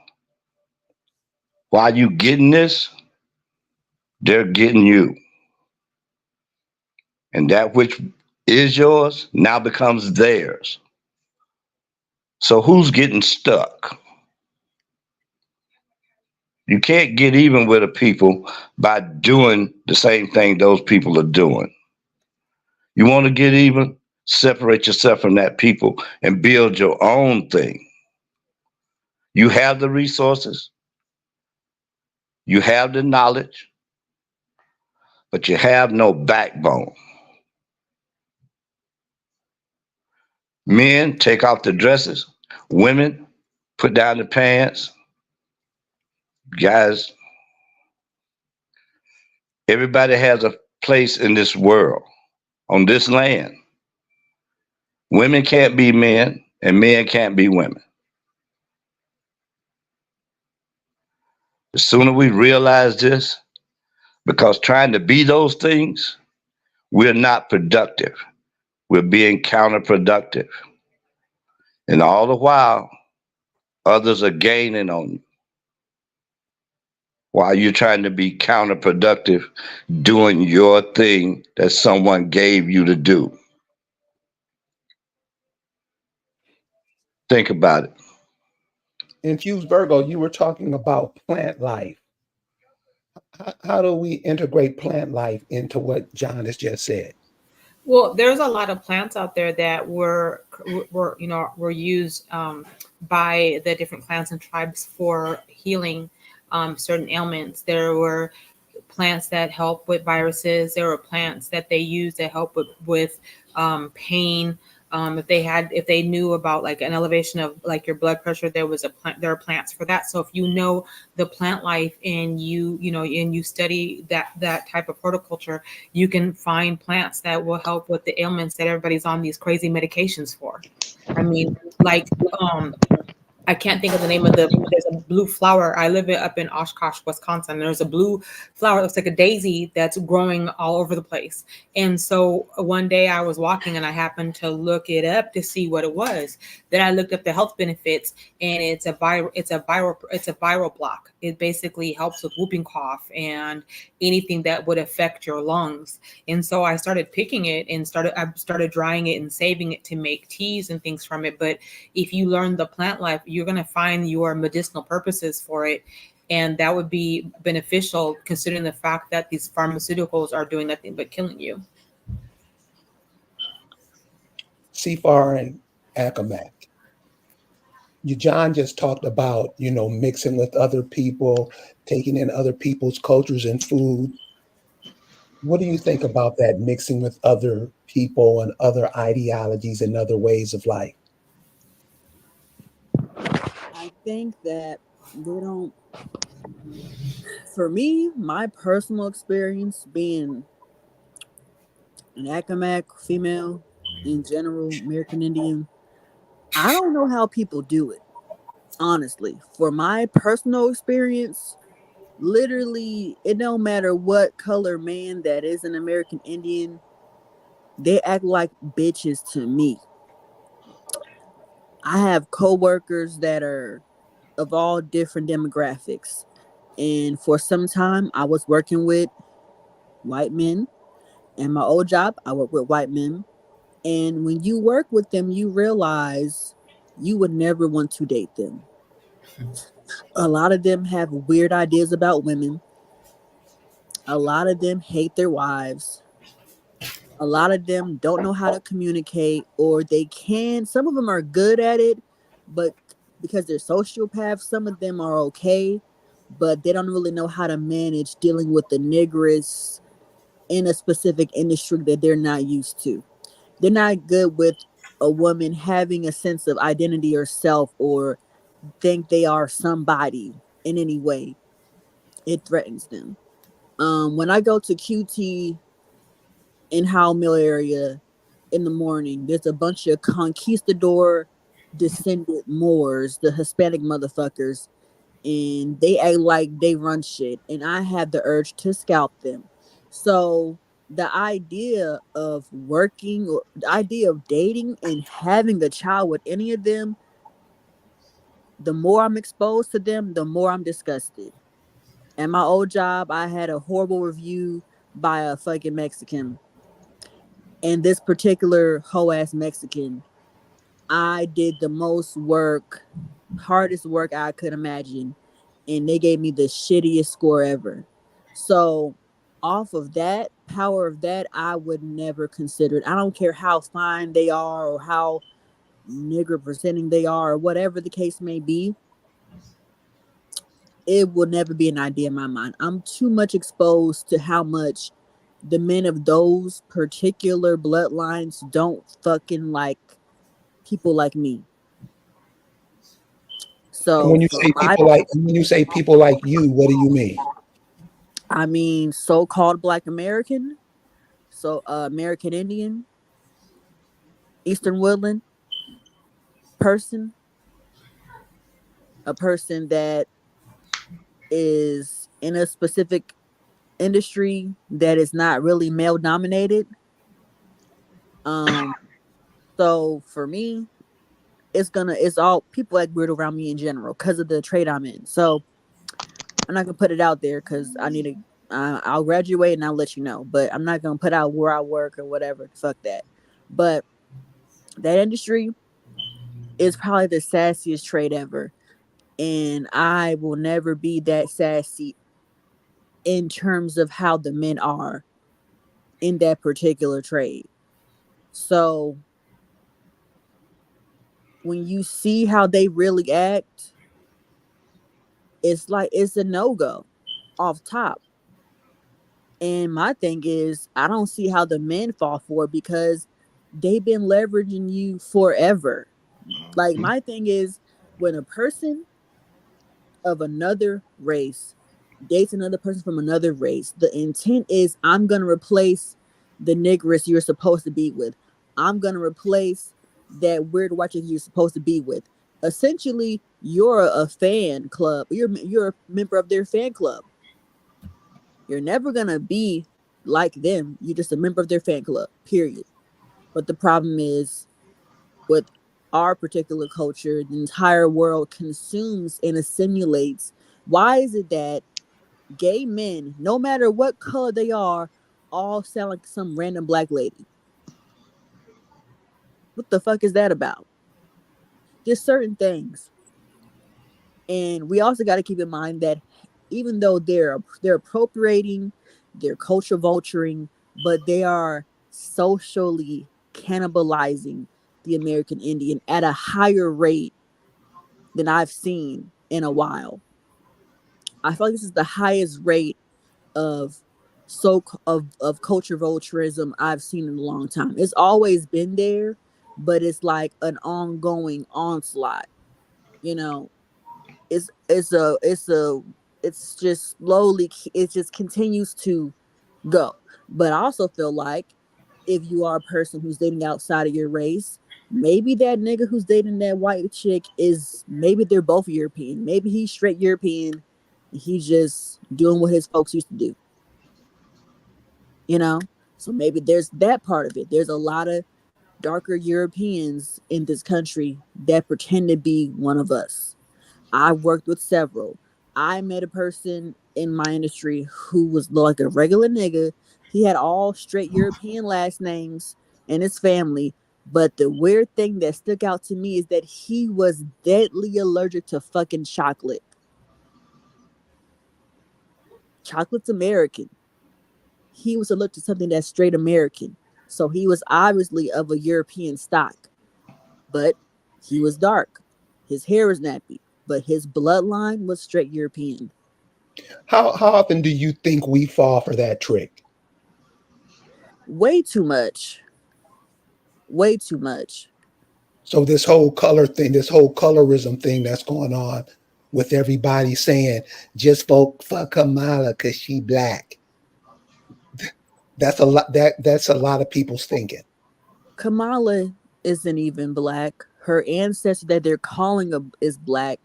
While you getting this, they're getting you. And that which is yours now becomes theirs. So who's getting stuck? You can't get even with a people by doing the same thing those people are doing. You want to get even? Separate yourself from that people and build your own thing. You have the resources, you have the knowledge, but you have no backbone. Men, take off the dresses. Women, put down the pants. Guys, everybody has a place in this world, on this land. Women can't be men, and men can't be women. The sooner we realize this, because trying to be those things, we're not productive. We're being counterproductive. And all the while, others are gaining on you. While you're trying to be counterproductive, doing your thing that someone gave you to do. Think about it. Infused Virgo, you were talking about plant life. How do we integrate plant life into what John has just said? Well, there's a lot of plants out there that were used by the different clans and tribes for healing certain ailments. There were plants that help with viruses. There were plants that they used to help with pain. If they knew about like an elevation of like your blood pressure, there are plants for that. So if you know the plant life and you study that type of horticulture, you can find plants that will help with the ailments that everybody's on these crazy medications for. I mean, like I can't think of the name of there's a blue flower. I live up in Oshkosh, Wisconsin. There's a blue flower. It looks like a daisy that's growing all over the place. And so one day I was walking and I happened to look it up to see what it was. Then I looked up the health benefits, and it's a viral block. It basically helps with whooping cough and anything that would affect your lungs. And so I started picking it and started drying it and saving it to make teas and things from it. But if you learn the plant life, you're going to find your medicinal purposes for it. And that would be beneficial considering the fact that these pharmaceuticals are doing nothing but killing you. Sifar and Akamak. John just talked about, mixing with other people, taking in other people's cultures and food. What do you think about that, mixing with other people and other ideologies and other ways of life? I think that they don't, for me, my personal experience being an Accomack female in general, American Indian, I don't know how people do it, honestly. For my personal experience, literally, it don't matter what color man that is an American Indian, they act like bitches to me. I have coworkers that are of all different demographics. And for some time, I was working with white men. And my old job, I worked with white men. And when you work with them, you realize you would never want to date them. A lot of them have weird ideas about women. A lot of them hate their wives. A lot of them don't know how to communicate, or they can. Some of them are good at it, but because they're sociopaths, some of them are okay, but they don't really know how to manage dealing with the niggers in a specific industry that they're not used to. They're not good with a woman having a sense of identity or self, or think they are somebody in any way. It threatens them. When I go to QT in Howell Mill area in the morning, there's a bunch of conquistador descended Moors, the Hispanic motherfuckers, and they act like they run shit, and I have the urge to scalp them. So the idea of working, or the idea of dating and having a child with any of them, the more I'm exposed to them, the more I'm disgusted. At my old job, I had a horrible review by a fucking Mexican. And this particular hoe ass Mexican, I did the most work, hardest work I could imagine. And they gave me the shittiest score ever. So, off of that, power of that, I would never consider it. I don't care how fine they are or how nigger presenting they are or whatever the case may be. It will never be an idea in my mind. I'm too much exposed to how much the men of those particular bloodlines don't fucking like people like me. And So when you for say my, people like you, what do you mean? I mean, so-called Black American, so American Indian, Eastern Woodland person, a person that is in a specific industry that is not really male dominated. So for me, it's all people act weird around me in general because of the trade I'm in. So I'm not gonna put it out there because I need to. I'll graduate and I'll let you know. But I'm not gonna put out where I work or whatever. Fuck that. But that industry is probably the sassiest trade ever, and I will never be that sassy in terms of how the men are in that particular trade. So when you see how they really act, it's like it's a no-go off top. And my thing is, I don't see how the men fall for it because they've been leveraging you forever. Like, my thing is, when a person of another race dates another person from another race, the intent is, I'm going to replace the negress you're supposed to be with. I'm going to replace that weird white chick you're supposed to be with. Essentially, you're a fan club. You're a member of their fan club. You're never going to be like them. You're just a member of their fan club, period. But the problem is, with our particular culture, the entire world consumes and assimilates. Why is it that gay men, no matter what color they are, all sound like some random black lady? What the fuck is that about? Just certain things. And we also got to keep in mind that even though they're appropriating, they're culture vulturing, but they are socially cannibalizing the American Indian at a higher rate than I've seen in a while. I feel like this is the highest rate of of culture vulturism I've seen in a long time. It's always been there, but it's like an ongoing onslaught. You know, it's just slowly, it just continues to go. But I also feel like if you are a person who's dating outside of your race, maybe that nigga who's dating that white chick maybe they're both European. Maybe he's straight European. He's just doing what his folks used to do. You know? So maybe there's that part of it. There's a lot of darker Europeans in this country that pretend to be one of us. I've worked with several. I met a person in my industry who was like a regular nigga. He had all straight European last names and his family. But the weird thing that stuck out to me is that he was deadly allergic to fucking chocolate. Chocolate's American. He was allergic to something that's straight American. So he was obviously of a European stock. But he was dark. His hair was nappy. But his bloodline was straight European. How often do you think we fall for that trick? Way too much. Way too much. So this whole color thing, this whole colorism thing that's going on with everybody saying just fuck Kamala because she black. That's a lot. That's a lot of people's thinking. Kamala isn't even black. Her ancestor that they're calling is black.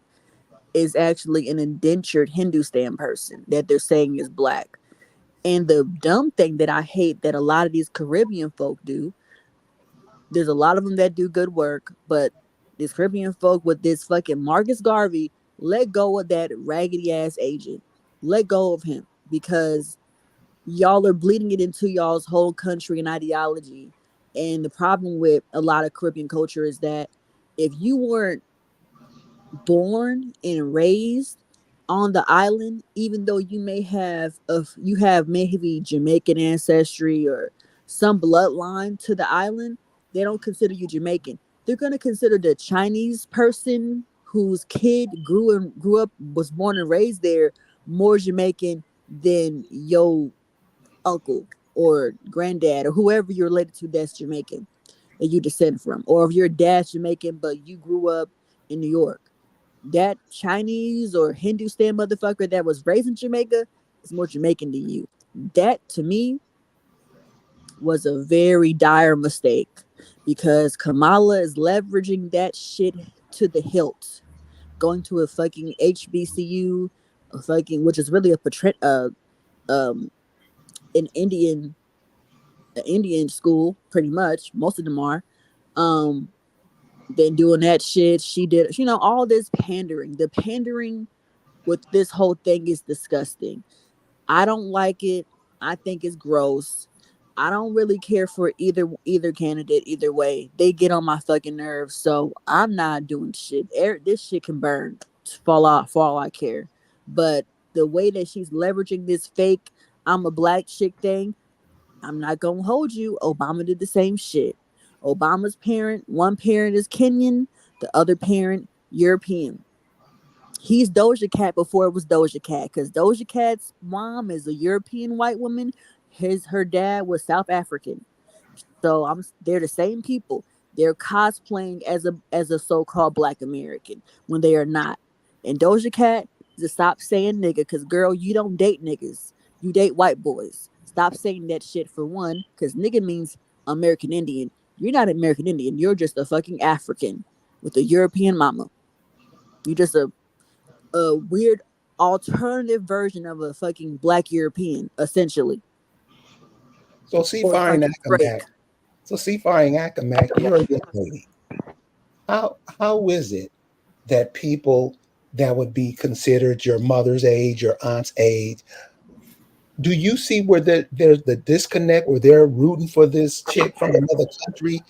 is actually an indentured Hindustan person that they're saying is black. And the dumb thing that I hate that a lot of these Caribbean folk do, there's a lot of them that do good work, but these Caribbean folk with this fucking Marcus Garvey, let go of that raggedy ass agent. Let go of him, because y'all are bleeding it into y'all's whole country and ideology. And the problem with a lot of Caribbean culture is that if you weren't born and raised on the island, even though you have maybe Jamaican ancestry or some bloodline to the island, they don't consider you Jamaican. They're gonna consider the Chinese person whose kid grew up, was born and raised there, more Jamaican than your uncle or granddad or whoever you're related to that's Jamaican that you descend from. Or if your dad's Jamaican but you grew up in New York, that Chinese or Hindustan motherfucker that was raised in Jamaica is more Jamaican than you. That to me was a very dire mistake, because Kamala is leveraging that shit to the hilt, going to a fucking HBCU, a fucking, which is really an Indian school, pretty much. Most of them are. Then doing that shit, she did, all this pandering. The pandering with this whole thing is disgusting. I don't like it. I think it's gross. I don't really care for either candidate, either way. They get on my fucking nerves, so I'm not doing shit. This shit can burn, fall off for all I care. But the way that she's leveraging this fake "I'm a black chick" thing, I'm not gonna hold you. Obama did the same shit. Obama's one parent is Kenyan, the other parent European. He's Doja Cat before it was Doja Cat, because Doja Cat's mom is a European white woman. Her dad was South African. So they're the same people. They're cosplaying as a so-called black American when they are not. And Doja Cat, just stop saying nigga, because girl, you don't date niggas. You date white boys. Stop saying that shit, for one, because nigga means American Indian. You're not American Indian. You're just a fucking African with a European mama. You're just a weird alternative version of a fucking black European, essentially. So Faring Akamak, you're a young lady. How is it that people that would be considered your mother's age, your aunt's age, do you see where there's the disconnect, where they're rooting for this chick from another country?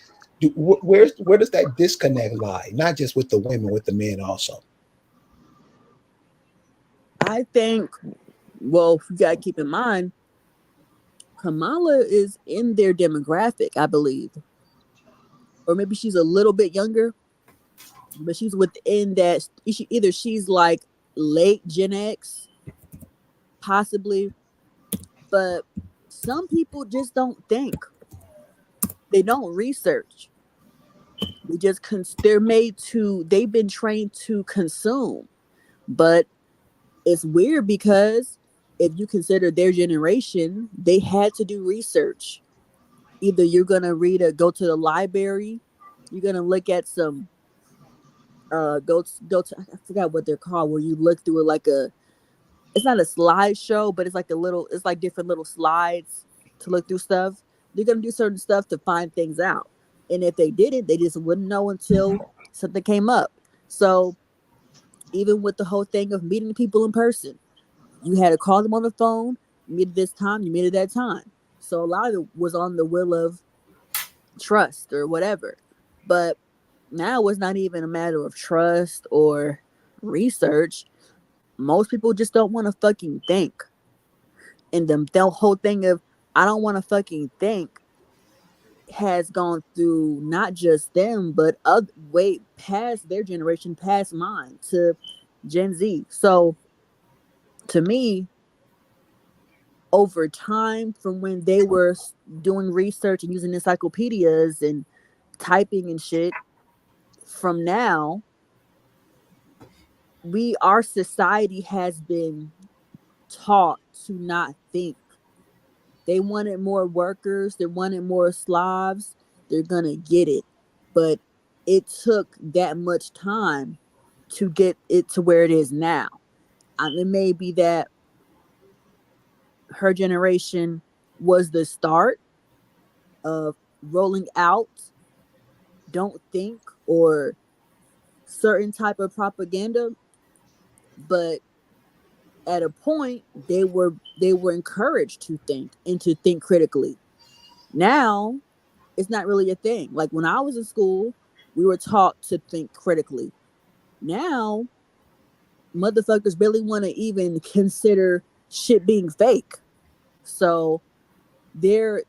Where does that disconnect lie? Not just with the women, with the men also. I think, well, you gotta keep in mind, Kamala is in their demographic, I believe. Or maybe she's a little bit younger, but she's within that. Either she's like late Gen X, possibly, but some people just don't think. They don't research. They've been trained to consume. But it's weird, because if you consider their generation, they had to do research. Either you're gonna go to the library, you're gonna look at some go to, I forgot what they're called, where you look through it like it's not a slideshow, but it's like different little slides to look through stuff. They're gonna do certain stuff to find things out. And if they didn't, they just wouldn't know until something came up. So even with the whole thing of meeting people in person, you had to call them on the phone, you meet at this time, you meet at that time. So a lot of it was on the will of trust or whatever. But now it's not even a matter of trust or research. Most people just don't want to fucking think. And the whole thing of I don't want to fucking think has gone through not just them, but way past their generation, past mine, to Gen Z. So to me, over time, from when they were doing research and using encyclopedias and typing and shit, from now, our society has been taught to not think. They wanted more workers, they wanted more Slavs, they're gonna get it. But it took that much time to get it to where it is now. It may be that her generation was the start of rolling out don't think or certain type of propaganda, but at a point they were encouraged to think and to think critically. Now it's not really a thing. Like when I was in school, we were taught to think critically. Now motherfuckers barely want to even consider shit being fake. So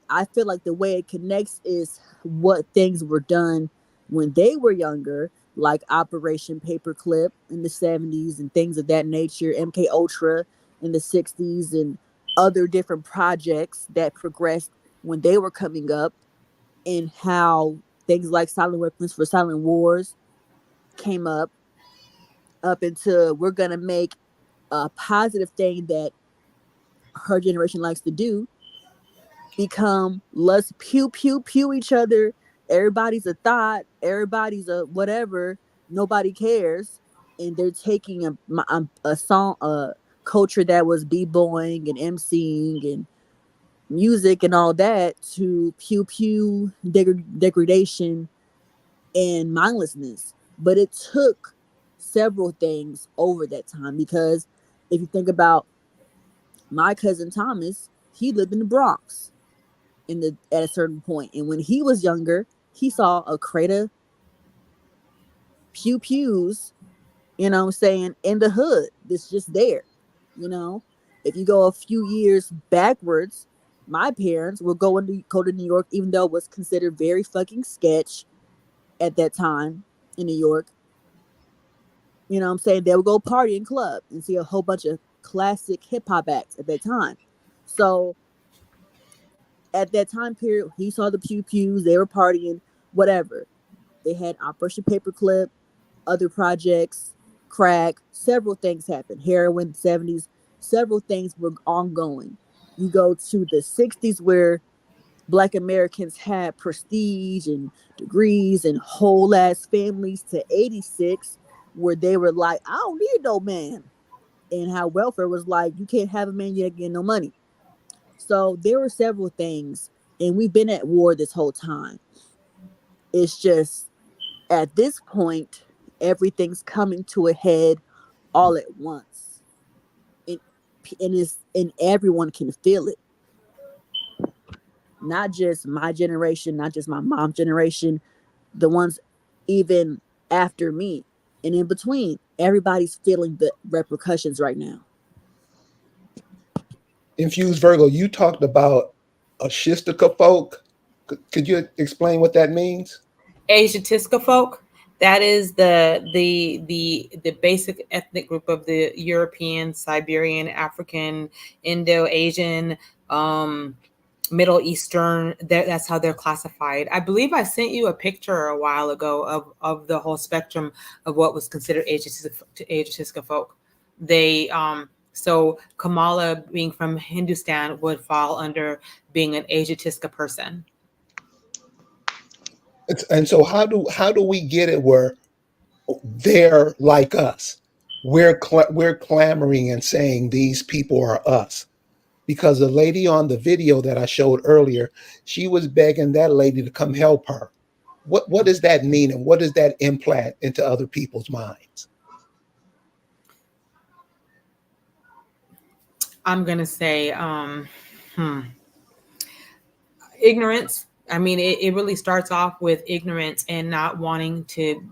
I feel like the way it connects is what things were done when they were younger, like Operation Paperclip in the 70s and things of that nature, MK Ultra in the 60s, and other different projects that progressed when they were coming up, and how things like Silent Weapons for Silent Wars came up into we're gonna make a positive thing that her generation likes to do become let's pew pew pew each other. Everybody's a thought, everybody's a whatever, nobody cares. And they're taking a song, a culture that was b-boying and emceeing and music and all that to pew pew degradation and mindlessness. But it took several things over that time, because if you think about my cousin Thomas, he lived in the Bronx at a certain point, and when he was younger, he saw a crate of pews, you know what I'm saying, in the hood. It's just there, you know. If you go a few years backwards, my parents would go to New York, even though it was considered very fucking sketch at that time in New York. You know what I'm saying? They would go party in club and see a whole bunch of classic hip hop acts at that time. So at that time period, he saw the pews, they were partying, whatever. They had Operation Paperclip, other projects, crack, several things happened. Heroin, 70s, several things were ongoing. You go to the 60s where Black Americans had prestige and degrees and whole ass families, to 86 where they were like, I don't need no man. And how welfare was like, you can't have a man, you ain't getting no money. So there were several things, and we've been at war this whole time. It's just at this point, everything's coming to a head all at once, and everyone can feel it. Not just my generation, not just my mom's generation, the ones even after me and in between. Everybody's feeling the repercussions right now. Infused Virgo, you talked about Ashistica folk. Could you explain what that means? Asiatisca folk. That is the basic ethnic group of the European, Siberian, African, Indo-Asian, Middle Eastern. That's how they're classified. I believe I sent you a picture a while ago of the whole spectrum of what was considered Asiatisca folk. They so Kamala, being from Hindustan, would fall under being an Asiatisca person. And so how do we get it where they're like us? We're clamoring and saying these people are us. Because the lady on the video that I showed earlier, she was begging that lady to come help her. What does that mean, and what does that implant into other people's minds? I'm gonna say ignorance. I mean, it really starts off with ignorance and not wanting to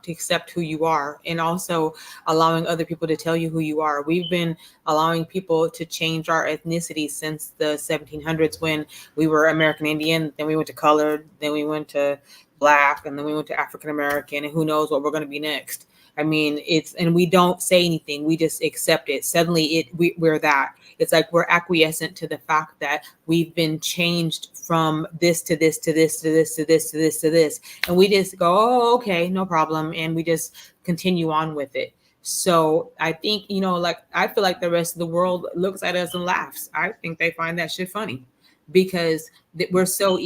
accept who you are, and also allowing other people to tell you who you are. We've been allowing people to change our ethnicity since the 1700s, when we were American Indian, then we went to colored, then we went to Black, and then we went to African American, and who knows what we're going to be next. I mean, and we don't say anything. We just accept it. Suddenly we're that. It's like we're acquiescent to the fact that we've been changed from this to this, to this, to this, to this, to this, to this. And we just go, oh, okay, no problem. And we just continue on with it. So I think, like, I feel like the rest of the world looks at us and laughs. I think they find that shit funny, because we're so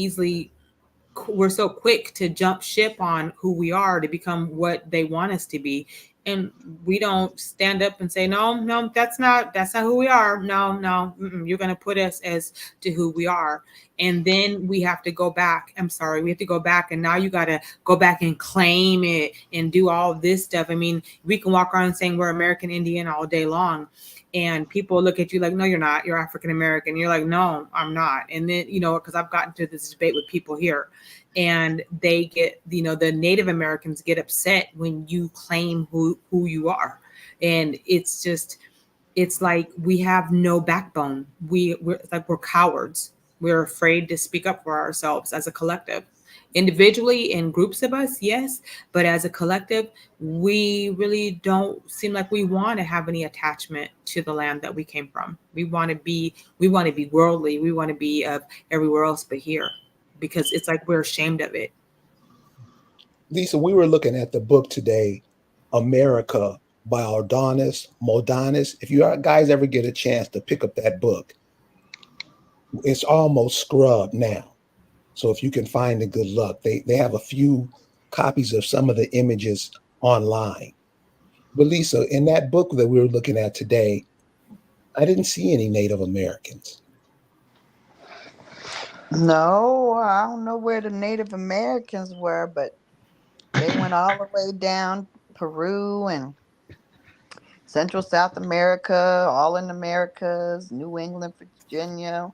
quick to jump ship on who we are to become what they want us to be. and we don't stand up and say, no, that's not who we are. No, you're going to put us as to who we are. And then we have to go back. I'm sorry, we have to go back, and now you got to go back and claim it and do all this stuff. I mean, we can walk around saying we're American Indian all day long, and people look at you like, no, you're not, you're African American. You're like, no, I'm not. And then, because I've gotten to this debate with people here, and they get, the Native Americans get upset when you claim who you are. And it's like we have no backbone. It's like we're cowards. We're afraid to speak up for ourselves as a collective. Individually, in groups of us, yes, but as a collective, we really don't seem like we want to have any attachment to the land that we came from. We want to be worldly. We want to be of everywhere else but here, because it's like we're ashamed of it. Lisa, we were looking at the book today, America by Aldonis Modanis. If you guys ever get a chance to pick up that book, it's almost scrubbed now. So if you can find it, good luck. They have a few copies of some of the images online. But Lisa, in that book that we were looking at today, I didn't see any Native Americans. No, I don't know where the Native Americans were, but they went all the way down Peru and Central South America, all in Americas, New England, Virginia.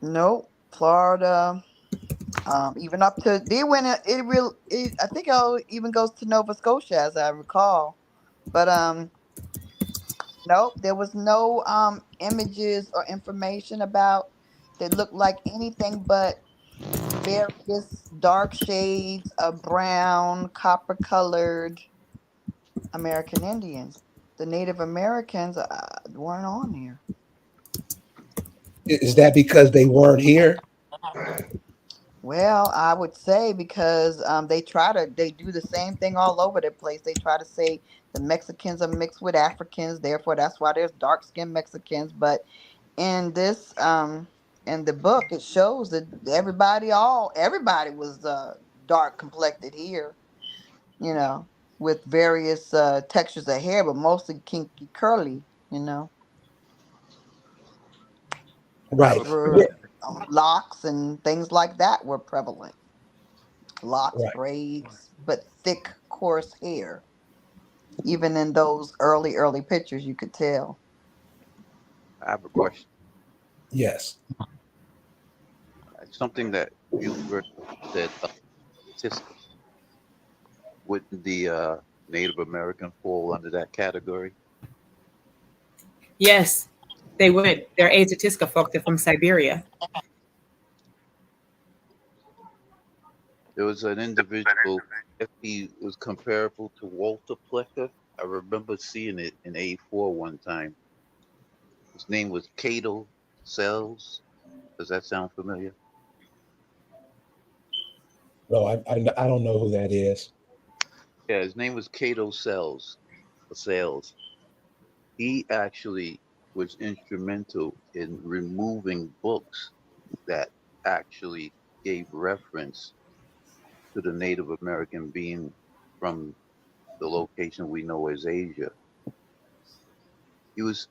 Nope, Florida. Even up to they went. I think it even goes to Nova Scotia, as I recall. But nope, there was no images or information about that looked like anything but various dark shades of brown, copper colored American Indians. The Native Americans weren't on here. Is that because they weren't here? Well, I would say because they do the same thing all over the place. They try to say the Mexicans are mixed with Africans, therefore that's why there's dark skinned Mexicans. But in this in the book, it shows that everybody was dark complected here, with various textures of hair, but mostly kinky curly, Right. locks and things like that were prevalent. Locks, Right. braids, but thick, coarse hair. Even in those early pictures, you could tell. I have a question. Yes. Something that you said, Cisco. Wouldn't the Native American fall under that category? Yes, they would. They're Azteca folk. They're from Siberia. There was an individual, if he was comparable to Walter Plecker. I remember seeing it in A4 one time. His name was Cato Sells. Does that sound familiar? No, I don't know who that is. Yeah, his name was Cato Sells. Sales. He actually was instrumental in removing books that actually gave reference to the Native American being from the location we know as Asia.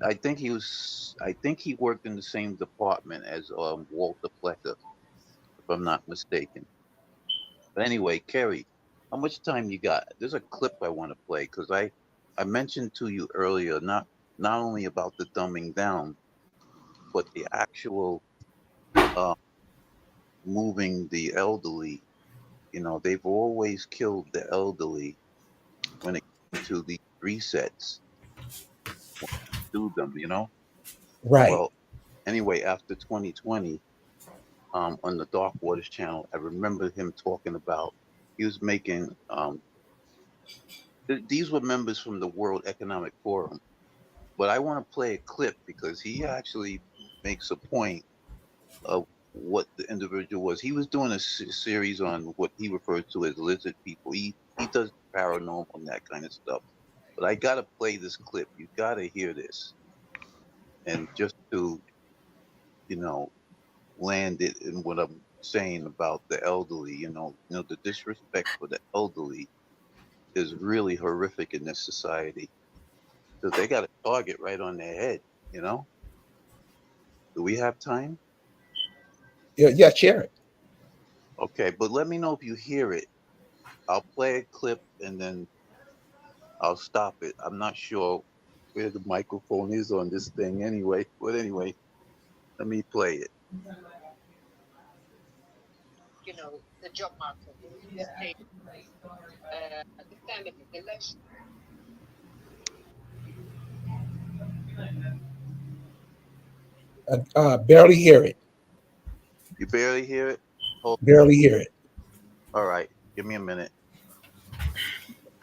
I think he worked in the same department as Walter Plecker, if I'm not mistaken. But anyway, Kerry, how much time you got? There's a clip I want to play because I mentioned to you earlier not only about the dumbing down, but the actual moving the elderly. They've always killed the elderly when it comes to the resets. Do them, Right. Well, anyway, after 2020, on the Dark Waters channel, I remember him talking about he was making these were members from the World Economic Forum, but I want to play a clip because he actually makes a point of what the individual was. He was doing a series on what he refers to as lizard people. He does paranormal and that kind of stuff. But I gotta play this clip. You gotta hear this, and just to land it in what I'm saying about the elderly. The disrespect for the elderly is really horrific in this society. Because they got a target right on their head, you know? Do we have time? Yeah, share it. Okay, but let me know if you hear it. I'll play a clip and then I'll stop it. I'm not sure where the microphone is on this thing anyway. But anyway, let me play it. You know, the job market in this state, at the time of the election. Barely hear it. You barely hear it? Hold. Barely hear it. All right, give me a minute.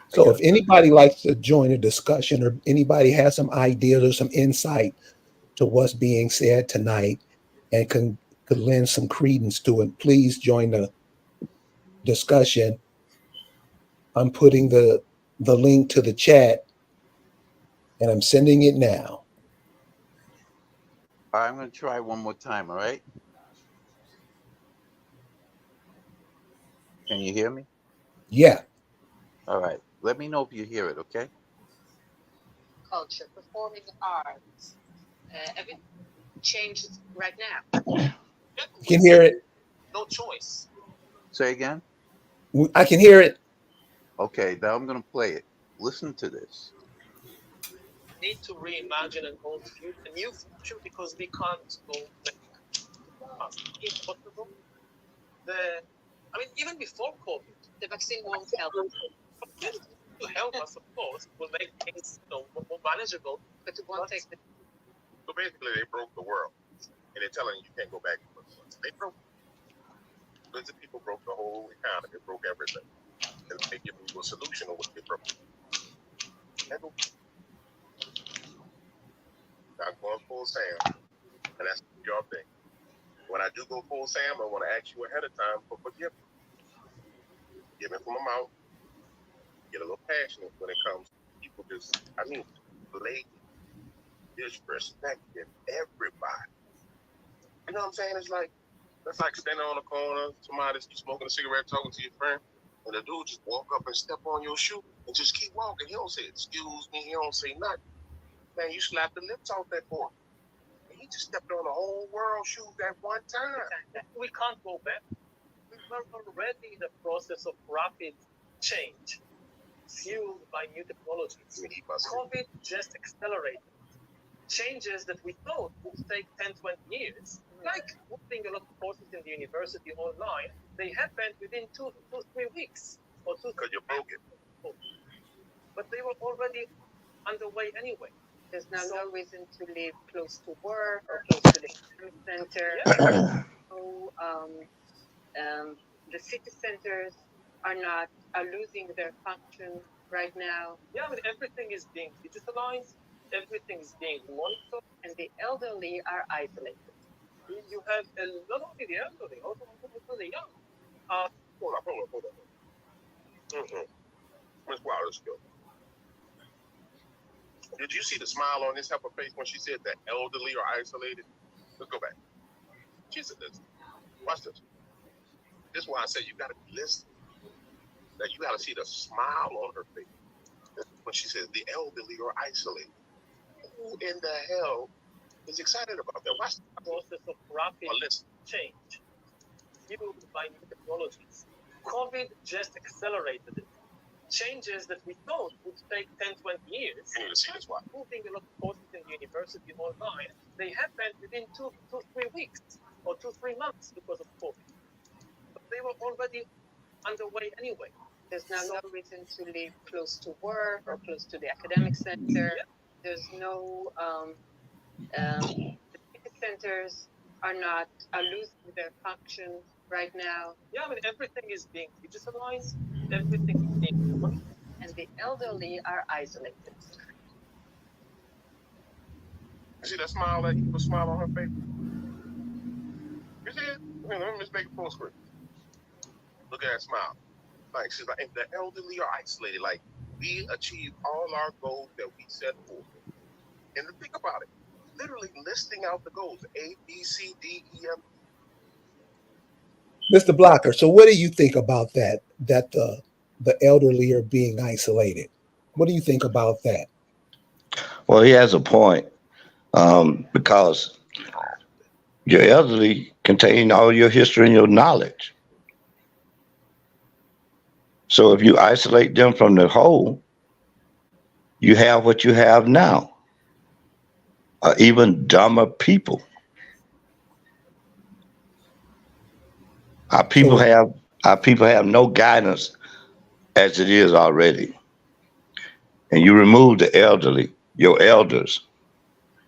So if anybody likes to join a discussion or anybody has some ideas or some insight to what's being said tonight and could lend some credence to it, please join the discussion. I'm putting the link to the chat and I'm sending it now. All right, I'm going to try one more time, all right? Can you hear me? Yeah. All right. Let me know if you hear it, okay? Culture, performing arts, everything changes right now. You can hear it. No choice. Say again? I can hear it. Okay, now I'm going to play it. Listen to this. Need to reimagine a new future because we can't go back. Impossible. Even before COVID, the vaccine won't help. To help us, of course, will make things more manageable, but it won't take the. So basically, they broke the world, and they're telling you can't go back. They broke. Millions of people broke the whole economy, broke everything, and they give you a solution on what they broke. I'm going full Sam, and that's your thing. When I do go full Sam, I want to ask you ahead of time for forgiveness. Give it from my mouth. Get a little passionate when it comes to people blatant disrespecting everybody. You know what I'm saying? That's like standing on the corner, somebody's smoking a cigarette, talking to your friend, and the dude just walk up and step on your shoe and just keep walking. He don't say, excuse me, he don't say nothing. Man, you slapped the lips off that boy. And he just stepped on the whole world's shoes at one time. We can't go back. We're already in the process of rapid change, fueled by new technologies. COVID just accelerated changes that we thought would take 10, 20 years, like moving a lot of courses in the university online. They happened within 2 to 3 weeks. Because you broke it. But they were already underway anyway. There's now no reason to live close to work or close to the economic center. Yeah. So, the city centers are losing their function right now. Yeah, everything is being digitalized, everything is being monitored, and the elderly are isolated. You have not only the elderly, also the young. Hold on. Ms. Wallace, go. Did you see the smile on this heifer face when she said the elderly are isolated? Let's go back. She said this. Watch this. This is why I said you got to be listening. That you got to see the smile on her face when she says the elderly are isolated. Who in the hell is excited about that? Watch the process of rapid change, fueled by new technologies. COVID just accelerated it. Changes that we thought would take 10, 20 years. You need to see this one. Moving a lot of courses in the university online, they happened within 2 to 3 weeks or 2 to 3 months because of COVID. But they were already underway anyway. There's now no reason to live close to work or close to the academic center. Yeah. There's no the city centers are losing their function right now. Yeah, everything is being digitalized, everything is being monitored, and the elderly are isolated. You see that smile, that evil smile on her face? You see it? Let me just make it full screen. Look at that smile. Like she's like, the elderly are isolated. Like we achieved all our goals that we set forth. And to think about it, literally listing out the goals: A, B, C, D, E, F. Mr. Blocker, so what do you think about that? That the the elderly are being isolated. What do you think about that? Well, he has a point, because your elderly contain all your history and your knowledge. So if you isolate them from the whole, you have what you have now, even dumber people. Our people have no guidance as it is already. And you remove the elderly, your elders,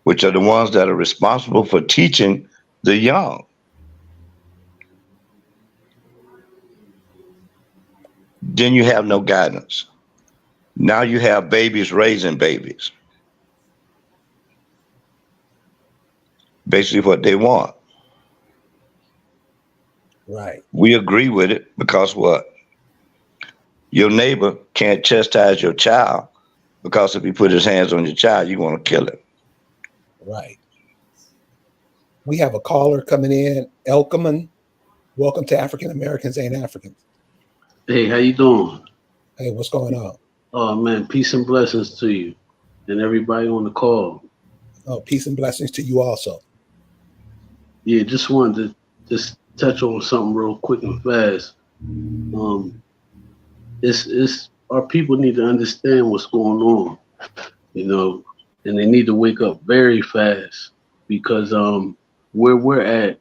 which are the ones that are responsible for teaching the young. Then you have no guidance. Now you have babies raising babies. Basically what they want. Right. We agree with it because what? Your neighbor can't chastise your child because if he put his hands on your child, you want to kill him. Right. We have a caller coming in. Elkaman, welcome to African Americans Ain't Africans. Hey, how you doing? Hey, what's going on? Oh man, peace and blessings to you and everybody on the call. Oh, peace and blessings to you also. Yeah, just wanted to just touch on something real quick and fast. It's our people need to understand what's going on, you know, and they need to wake up very fast because where we're at,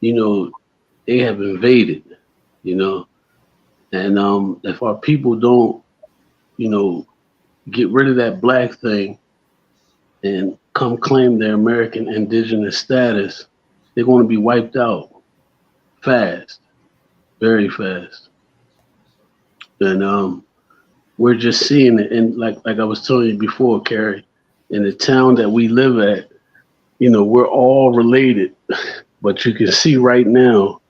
you know, they have invaded, you know, and if our people don't, you know, get rid of that black thing and come claim their American indigenous status, they're going to be wiped out fast, very fast. And we're just seeing it. And like I was telling you before, Carrie, in the town that we live at, you know, we're all related. But you can see right now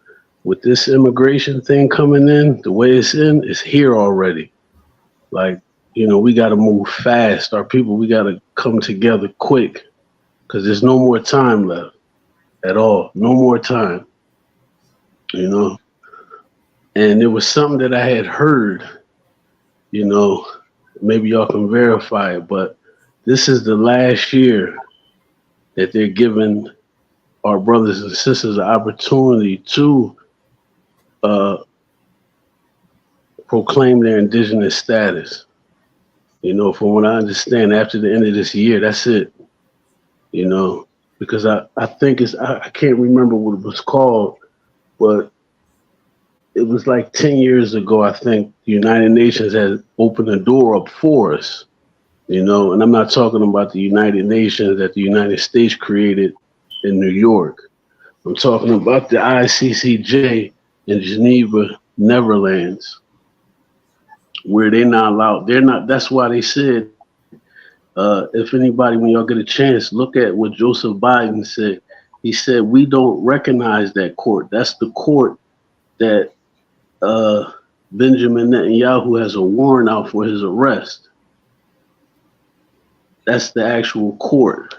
with this immigration thing coming in, the way it's in, it's here already. Like, you know, we got to move fast. Our people, we got to come together quick because there's no more time left at all. No more time, you know. And it was something that I had heard, you know, maybe y'all can verify it, but this is the last year that they're giving our brothers and sisters an opportunity to proclaim their indigenous status. You know, from what I understand, after the end of this year, that's it. You know, because I think I can't remember what it was called, but it was like 10 years ago, I think the United Nations had opened the door up for us, you know, and I'm not talking about the United Nations that the United States created in New York. I'm talking about the ICCJ in Geneva, Netherlands, where they're not allowed. That's why they said, if anybody, when y'all get a chance, look at what Joseph Biden said. He said, we don't recognize that court. That's the court that Benjamin Netanyahu has a warrant out for his arrest. That's the actual court.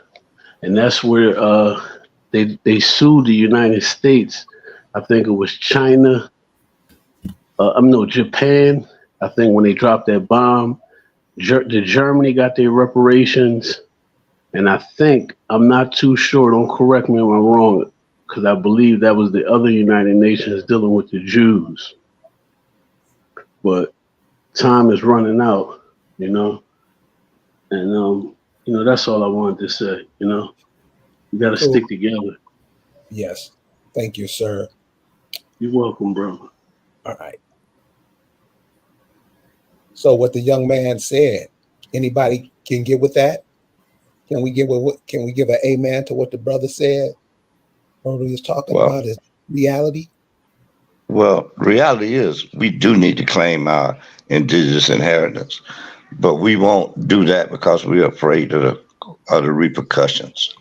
And that's where they sued the United States. I think it was China. Japan. I think when they dropped that bomb, Germany got their reparations. And I think, I'm not too sure, don't correct me if I'm wrong, because I believe that was the other United Nations dealing with the Jews. But time is running out, you know, and you know, that's all I wanted to say. You know, you got to stick together. Yes, thank you, sir. You're welcome, bro. All right. So what the young man said, anybody can get with that? Can we give an amen to what the brother said? What he was talking about is reality. Well, reality is we do need to claim our indigenous inheritance, but we won't do that because we're afraid of the repercussions.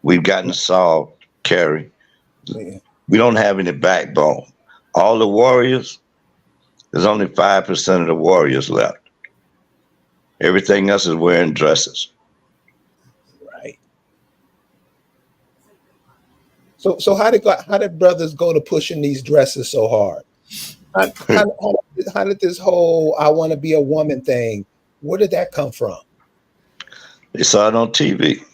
We've gotten solved, Carrie. Yeah. We don't have any backbone. All the warriors, there's only 5% of the warriors left. Everything else is wearing dresses. Right. So how did brothers go to pushing these dresses so hard? How did this whole "I want to be a woman" thing? Where did that come from? They saw it on TV.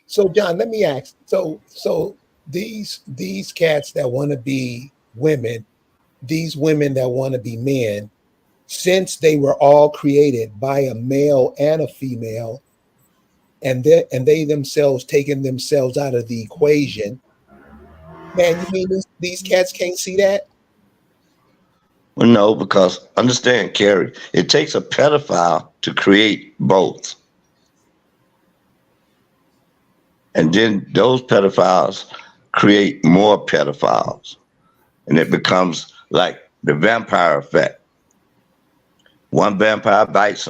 So, John, let me ask. So these cats that want to be women, these women that want to be men, since they were all created by a male and a female, and they themselves taking themselves out of the equation, man, you mean these cats can't see that? Well, no, because understand, Kerry, it takes a pedophile to create both. And then those pedophiles create more pedophiles. And it becomes like the vampire effect. One vampire bites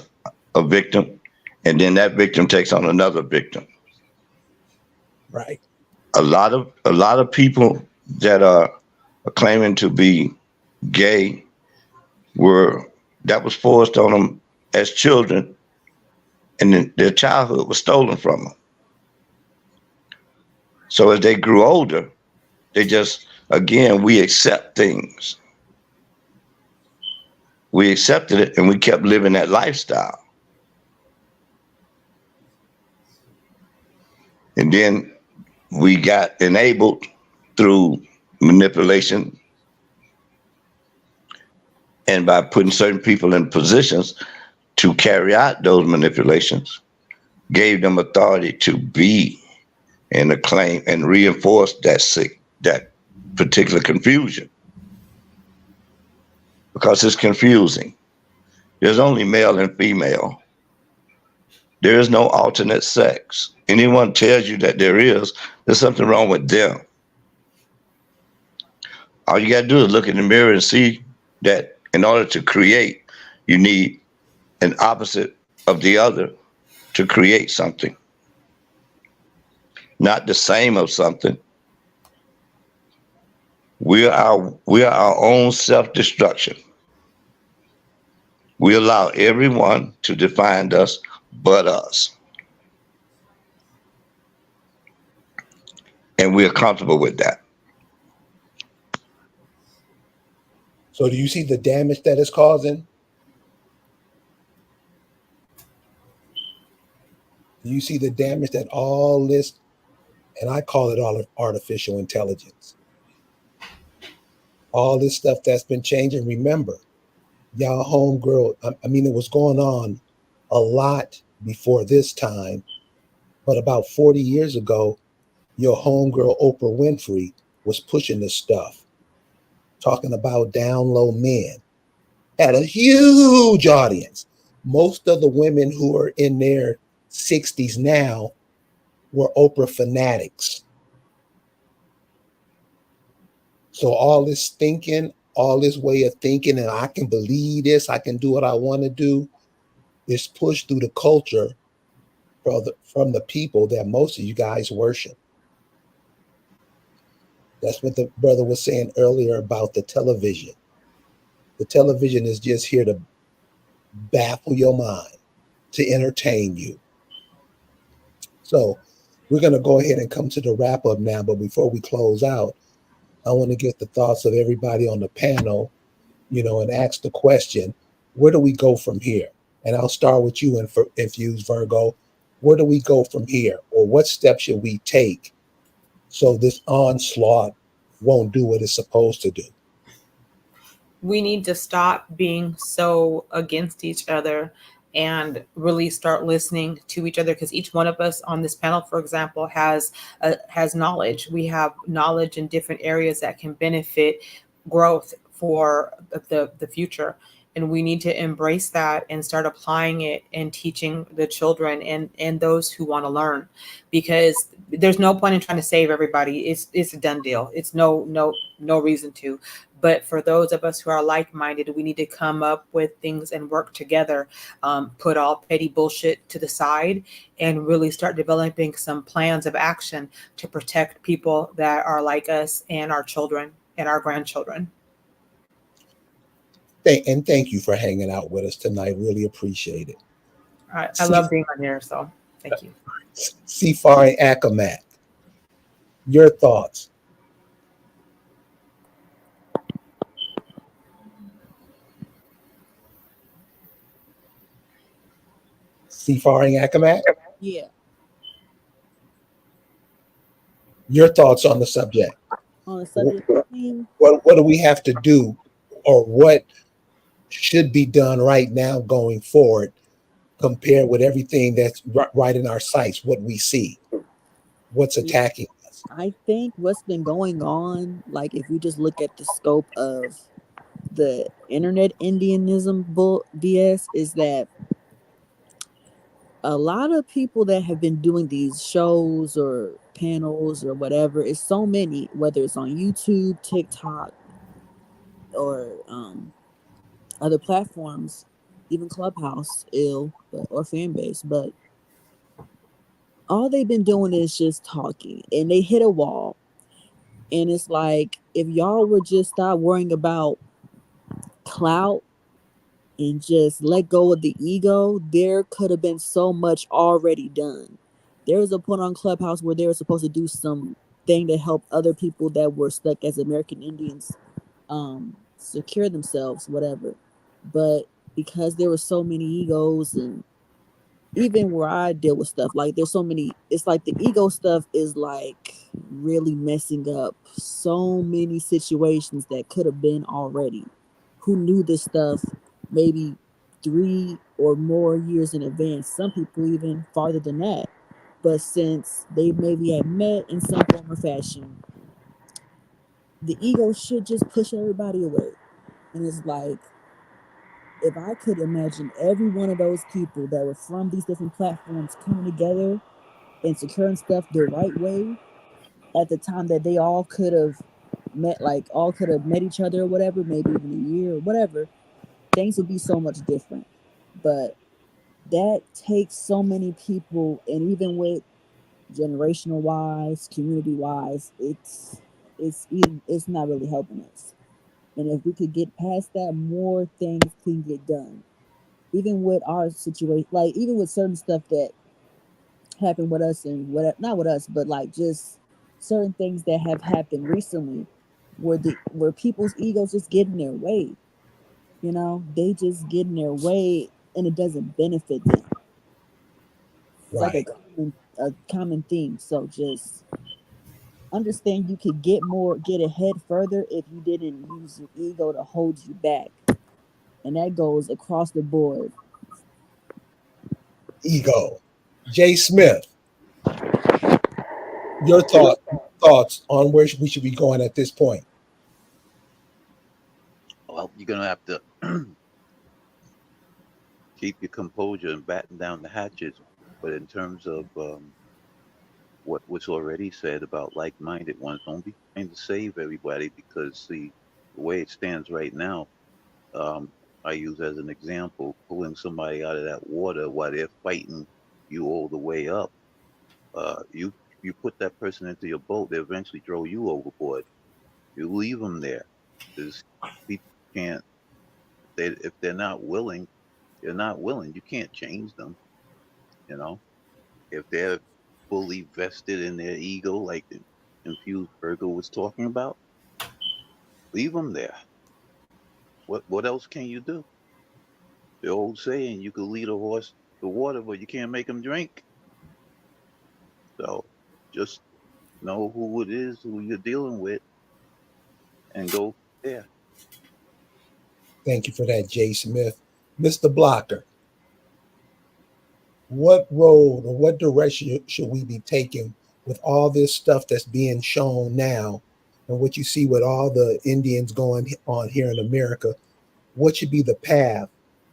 a victim, and then that victim takes on another victim. Right. A lot of people that are claiming to be gay that was forced on them as children, and then their childhood was stolen from them. So as they grew older, they just, again, we accept things. We accepted it and we kept living that lifestyle. And then we got enabled through manipulation and by putting certain people in positions to carry out those manipulations, gave them authority to be and acclaim and reinforce that particular confusion. Because it's confusing. There's only male and female. There is no alternate sex. Anyone tells you that there's something wrong with them. All you gotta do is look in the mirror and see that in order to create, you need an opposite of the other to create something. Not the same of something. We are our own self-destruction. We allow everyone to define us but us. And we're comfortable with that. So do you see the damage that it's causing? Do you see the damage that all this, and I call it all artificial intelligence, all this stuff that's been changing? Remember, y'all homegirl, I mean, it was going on a lot before this time, but about 40 years ago, your homegirl Oprah Winfrey was pushing this stuff, talking about down low men, had a huge audience. Most of the women who are in their 60s now were Oprah fanatics. So all this thinking, all this way of thinking, and I can believe this, I can do what I want to do, is pushed through the culture from the people that most of you guys worship. That's what the brother was saying earlier about the television. The television is just here to baffle your mind, to entertain you. So we're going to go ahead and come to the wrap up now. But before we close out, I want to get the thoughts of everybody on the panel, and ask the question, where do we go from here? And I'll start with you, Infused Virgo. Where do we go from here? Or what steps should we take so this onslaught won't do what it's supposed to do? We need to stop being so against each other and really start listening to each other, because each one of us on this panel, for example, has knowledge. We have knowledge in different areas that can benefit growth for the future. And we need to embrace that and start applying it and teaching the children and those who want to learn, because there's no point in trying to save everybody. It's a done deal. It's no reason to. But for those of us who are like-minded, we need to come up with things and work together, put all petty bullshit to the side, and really start developing some plans of action to protect people that are like us and our children and our grandchildren. And thank you for hanging out with us tonight. Really appreciate it. I love being on here, so thank you. Sifari Akamat, your thoughts. Faring Akamat, Yeah. your thoughts on the subject? On the subject, What do we have to do, or what should be done right now going forward, compared with everything that's right in our sights, what we see, what's attacking us? I think what's been going on, like if you just look at the scope of the internet Indianism bull BS, is that a lot of people that have been doing these shows or panels or whatever, is so many, whether it's on YouTube, TikTok, or other platforms, even Clubhouse, or Fanbase, but all they've been doing is just talking, and they hit a wall. And it's like, if y'all would just stop worrying about clout and just let go of the ego, there could have been so much already done. There was a point on Clubhouse where they were supposed to do some thing to help other people that were stuck as American Indians secure themselves, whatever. But because there were so many egos, and even where I deal with stuff, like there's so many, it's like the ego stuff is like really messing up so many situations that could have been already. Who knew this stuff maybe 3 or more years in advance? Some people even farther than that. But since they maybe had met in some form or fashion, the ego should just push everybody away. And it's like, if I could imagine every one of those people that were from these different platforms coming together and securing stuff the right way at the time that they all could have met, like all could have met each other or whatever, maybe even a year or whatever, things would be so much different. But that takes so many people, and even with generational wise, community wise, it's not really helping us. And if we could get past that, more things can get done. Even with our situation, like even with certain stuff that happened with us, and what, not with us, but like just certain things that have happened recently, where people's egos just get in their way. You know, they just get in their way, and it doesn't benefit them. It's like a common theme. So just understand you could get ahead further if you didn't use your ego to hold you back. And that goes across the board. Ego. Jay Smith, your thoughts on where we should be going at this point? Well, you're gonna have to keep your composure and batten down the hatches. But in terms of what was already said about like-minded ones, don't be trying to save everybody, because see, the way it stands right now, I use as an example, pulling somebody out of that water while they're fighting you all the way up. You put that person into your boat, they eventually throw you overboard. You leave them there, because people can't. If they're not willing, they're not willing. You can't change them. You know, if they're fully vested in their ego, like the infused Virgo was talking about, leave them there. What else can you do? The old saying, you could lead a horse to water, but you can't make him drink. So just know who it is, who you're dealing with, and go there. Thank you for that, Jay Smith. Mr. Blocker, what road or what direction should we be taking with all this stuff that's being shown now, and what you see with all the Indians going on here in America? What should be the path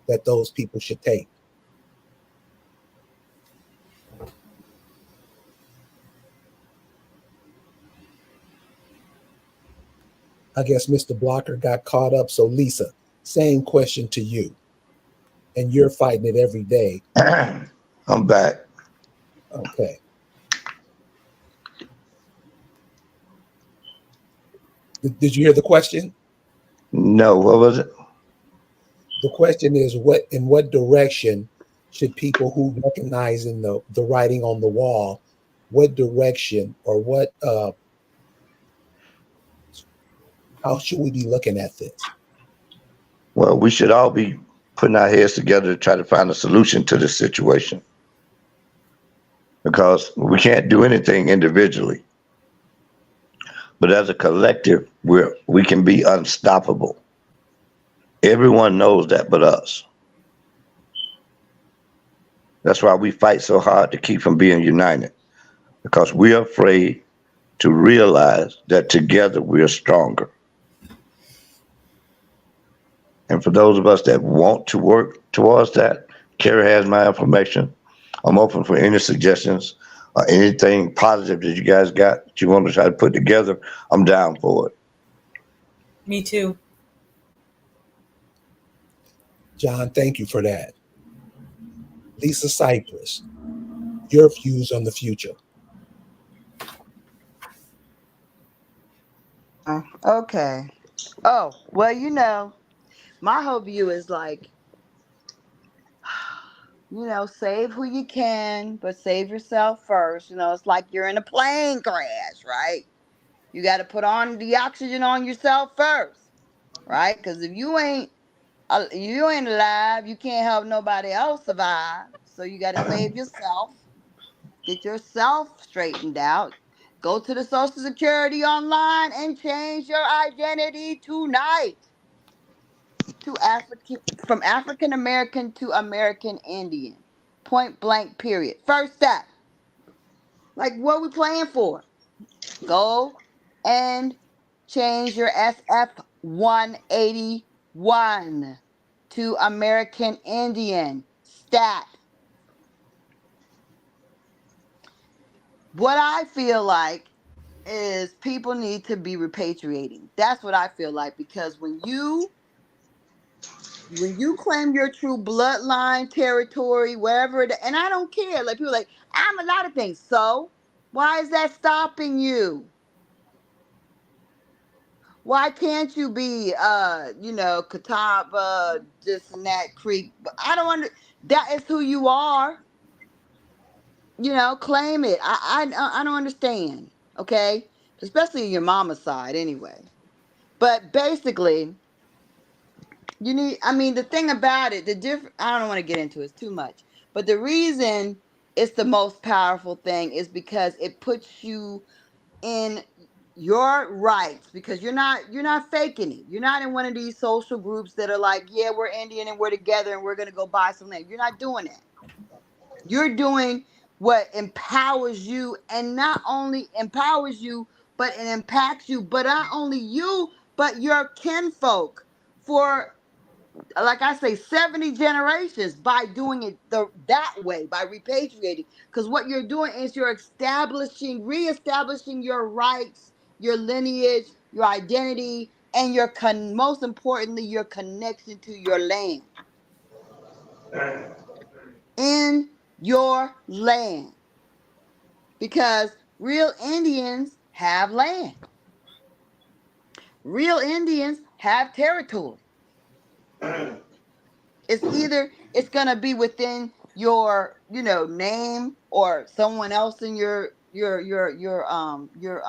that those people should take? I guess Mr. Blocker got caught up. So Lisa, same question to you. And you're fighting it every day. I'm back. Okay. Did you hear the question? No, what was it? The question is, in what direction should people who recognize in the writing on the wall, what direction or how should we be looking at this? Well, we should all be putting our heads together to try to find a solution to this situation, because we can't do anything individually. But as a collective, we can be unstoppable. Everyone knows that but us. That's why we fight so hard to keep from being united, because we're afraid to realize that together we are stronger. And for those of us that want to work towards that, Carrie has my information. I'm open for any suggestions or anything positive that you guys got that you want to try to put together. I'm down for it. Me too. John, thank you for that. Lisa Cypress, your views on the future. Okay. Oh, well, you know, my whole view is like, you know, save who you can, but save yourself first. You know, it's like you're in a plane crash, right? You got to put on the oxygen on yourself first, right? Because if you ain't alive, you can't help nobody else survive. So you got to save yourself, get yourself straightened out. Go to the Social Security online and change your identity tonight to from African American to American Indian. Point blank, period. First step. Like, what we playing for? Go and change your SF 181 to American Indian. Stat. What I feel like is people need to be repatriating. That's what I feel like, because when you claim your true bloodline, territory, wherever it, and I don't care. Like, people are like, I'm a lot of things. So why is that stopping you? Why can't you be Catawba, this and that Creek? But I don't that is who you are. You know, claim it. I don't understand. Okay? Especially your mama's side anyway. But basically, the thing about it, I don't want to get into it, it's too much. But the reason it's the most powerful thing is because it puts you in your rights, because you're not faking it. You're not in one of these social groups that are like, yeah, we're Indian and we're together and we're going to go buy some land. You're not doing that. You're doing what empowers you, and not only empowers you, but it impacts you, but not only you, but your kinfolk for, like I say, 70 generations, by doing it that way, by repatriating. Because what you're doing is you're reestablishing your rights, your lineage, your identity, and most importantly, your connection to your land. In your land. Because real Indians have land. Real Indians have territory. It's either it's gonna be within your name, or someone else in your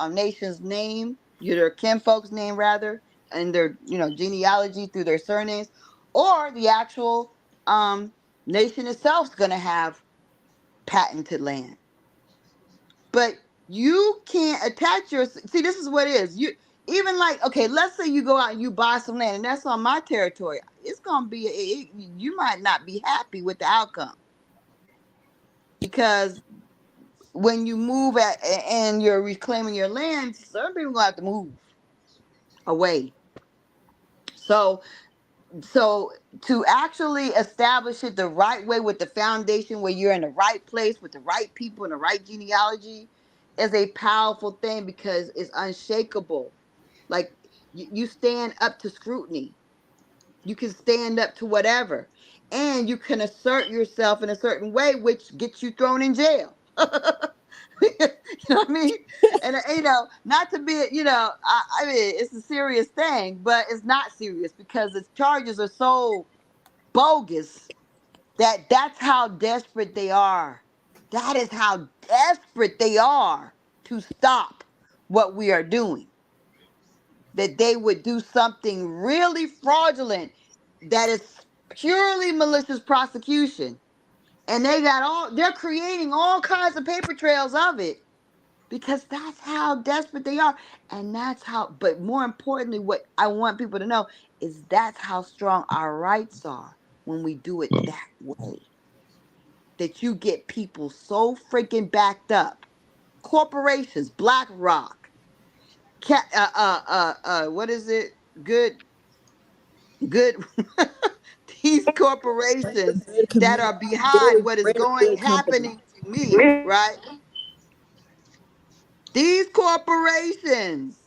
nation's name, your kinfolk's name rather, and their genealogy through their surnames, or the actual nation itself is gonna have patented land. But you can't attach see, this is what it is. Even like, okay, let's say you go out and you buy some land and that's on my territory. It's going to be, you might not be happy with the outcome. Because when you move and you're reclaiming your land, some people are going to have to move away. So to actually establish it the right way, with the foundation where you're in the right place with the right people and the right genealogy, is a powerful thing, because it's unshakable. Like, you stand up to scrutiny. You can stand up to whatever. And you can assert yourself in a certain way, which gets you thrown in jail. You know what I mean? And not to be, I mean, it's a serious thing, but it's not serious, because its charges are so bogus that's how desperate they are. That is how desperate they are to stop what we are doing. That they would do something really fraudulent that is purely malicious prosecution. And they're creating all kinds of paper trails of it because that's how desperate they are. And but more importantly, what I want people to know is that's how strong our rights are when we do it that way. That you get people so freaking backed up. Corporations, BlackRock, what is it? Good. These corporations that are behind what is happening to me, right? These corporations,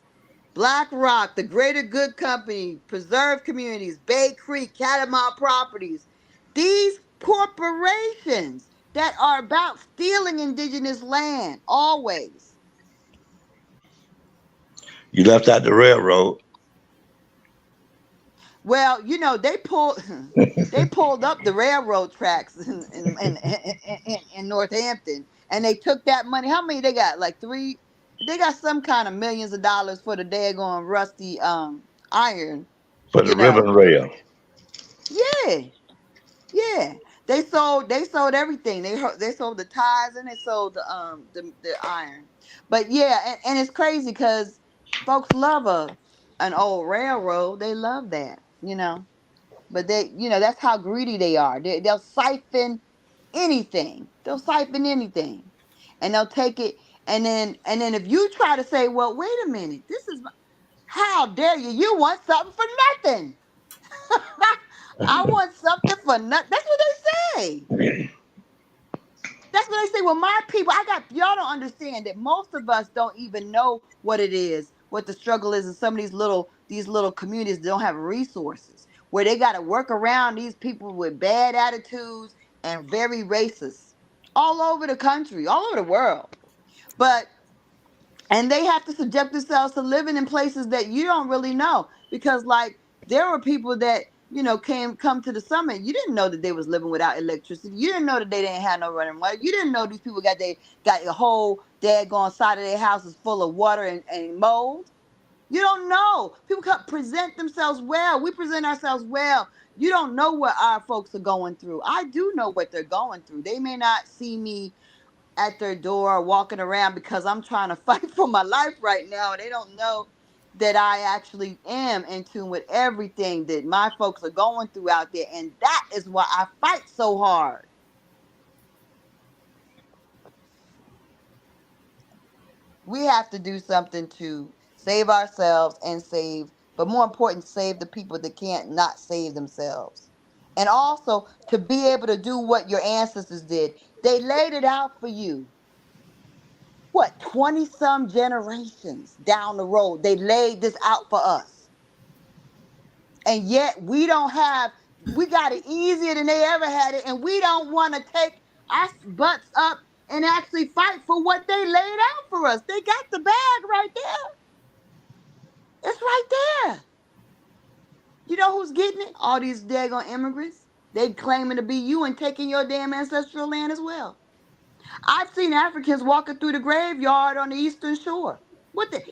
BlackRock, the Greater Good Company, Preserve Communities, Bay Creek, Catamount Properties, these corporations that are about stealing indigenous land, always. You left out the railroad. Well, they pulled up the railroad tracks in Northampton, and they took that money. How many they got? Like 3. They got some kind of millions of dollars for the daggone rusty iron. For the ribbon rail. Yeah. They sold everything. They sold the ties and they sold the iron. But yeah, and it's crazy because folks love an old railroad. They love that, But that's how greedy they are. They'll siphon anything. And they'll take it. And then if you try to say, well, wait a minute, how dare you? You want something for nothing. I want something for nothing. That's what they say. That's what they say. Well, my people, y'all don't understand that most of us don't even know what it is, what the struggle is in some of these little communities that don't have resources, where they got to work around these people with bad attitudes and very racist all over the country, all over the world. And they have to subject themselves to living in places that you don't really know, because like there were people that come to the summit. You didn't know that they was living without electricity. You didn't know that they didn't have no running water. You didn't know these people got a whole daggone side of their houses full of water and mold. You don't know. People present themselves well. We present ourselves well. You don't know what our folks are going through. I do know what they're going through. They may not see me at their door walking around because I'm trying to fight for my life right now. And they don't know that I actually am in tune with everything that my folks are going through out there. And that is why I fight so hard. We have to do something to save ourselves but more important, save the people that can't not save themselves. And also to be able to do what your ancestors did. They laid it out for you. 20 some generations down the road, they laid this out for us. And yet we got it easier than they ever had it. And we don't want to take our butts up and actually fight for what they laid out for us. They got the bag right there. It's right there. You know who's getting it? All these daggone immigrants. They claiming to be you and taking your damn ancestral land as well. I've seen Africans walking through the graveyard on the Eastern Shore.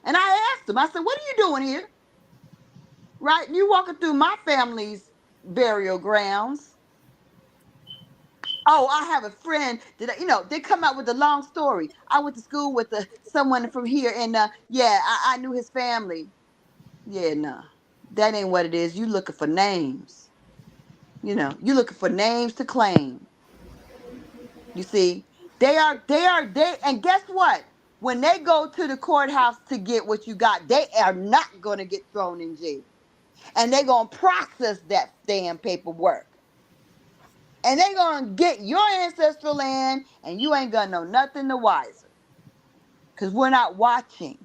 And I asked them, I said, what are you doing here? Right? You walking through my family's burial grounds. Oh, I have a friend that, they come out with a long story. I went to school with someone from here and I knew his family. Yeah, no, that ain't what it is. You looking for names. You looking for names to claim. You see, and guess what? When they go to the courthouse to get what you got, they are not going to get thrown in jail. And they're going to process that damn paperwork. And they're going to get your ancestral land, and you ain't going to know nothing the wiser. Because we're not watching.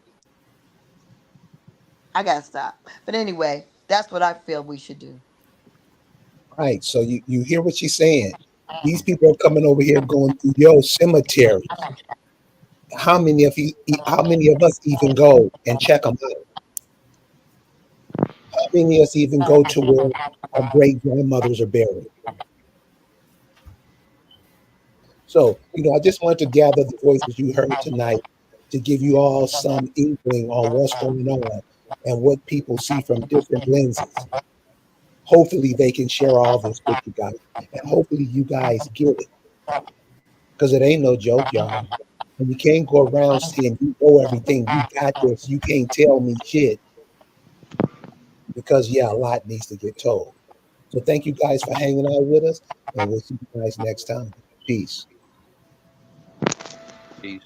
I got to stop. But anyway, that's what I feel we should do. Right. So you hear what she's saying. These people are coming over here going through your cemetery. How many of us even go and check them out? How many of us even go to where our great grandmothers are buried? So, I just wanted to gather the voices you heard tonight to give you all some inkling on what's going on and what people see from different lenses. hopefully they can share all this with you guys. And hopefully you guys get it. Because it ain't no joke, y'all. And you can't go around saying you know everything, you got this, you can't tell me shit. Because, yeah, a lot needs to get told. So thank you guys for hanging out with us, and we'll see you guys next time. Peace. Peace.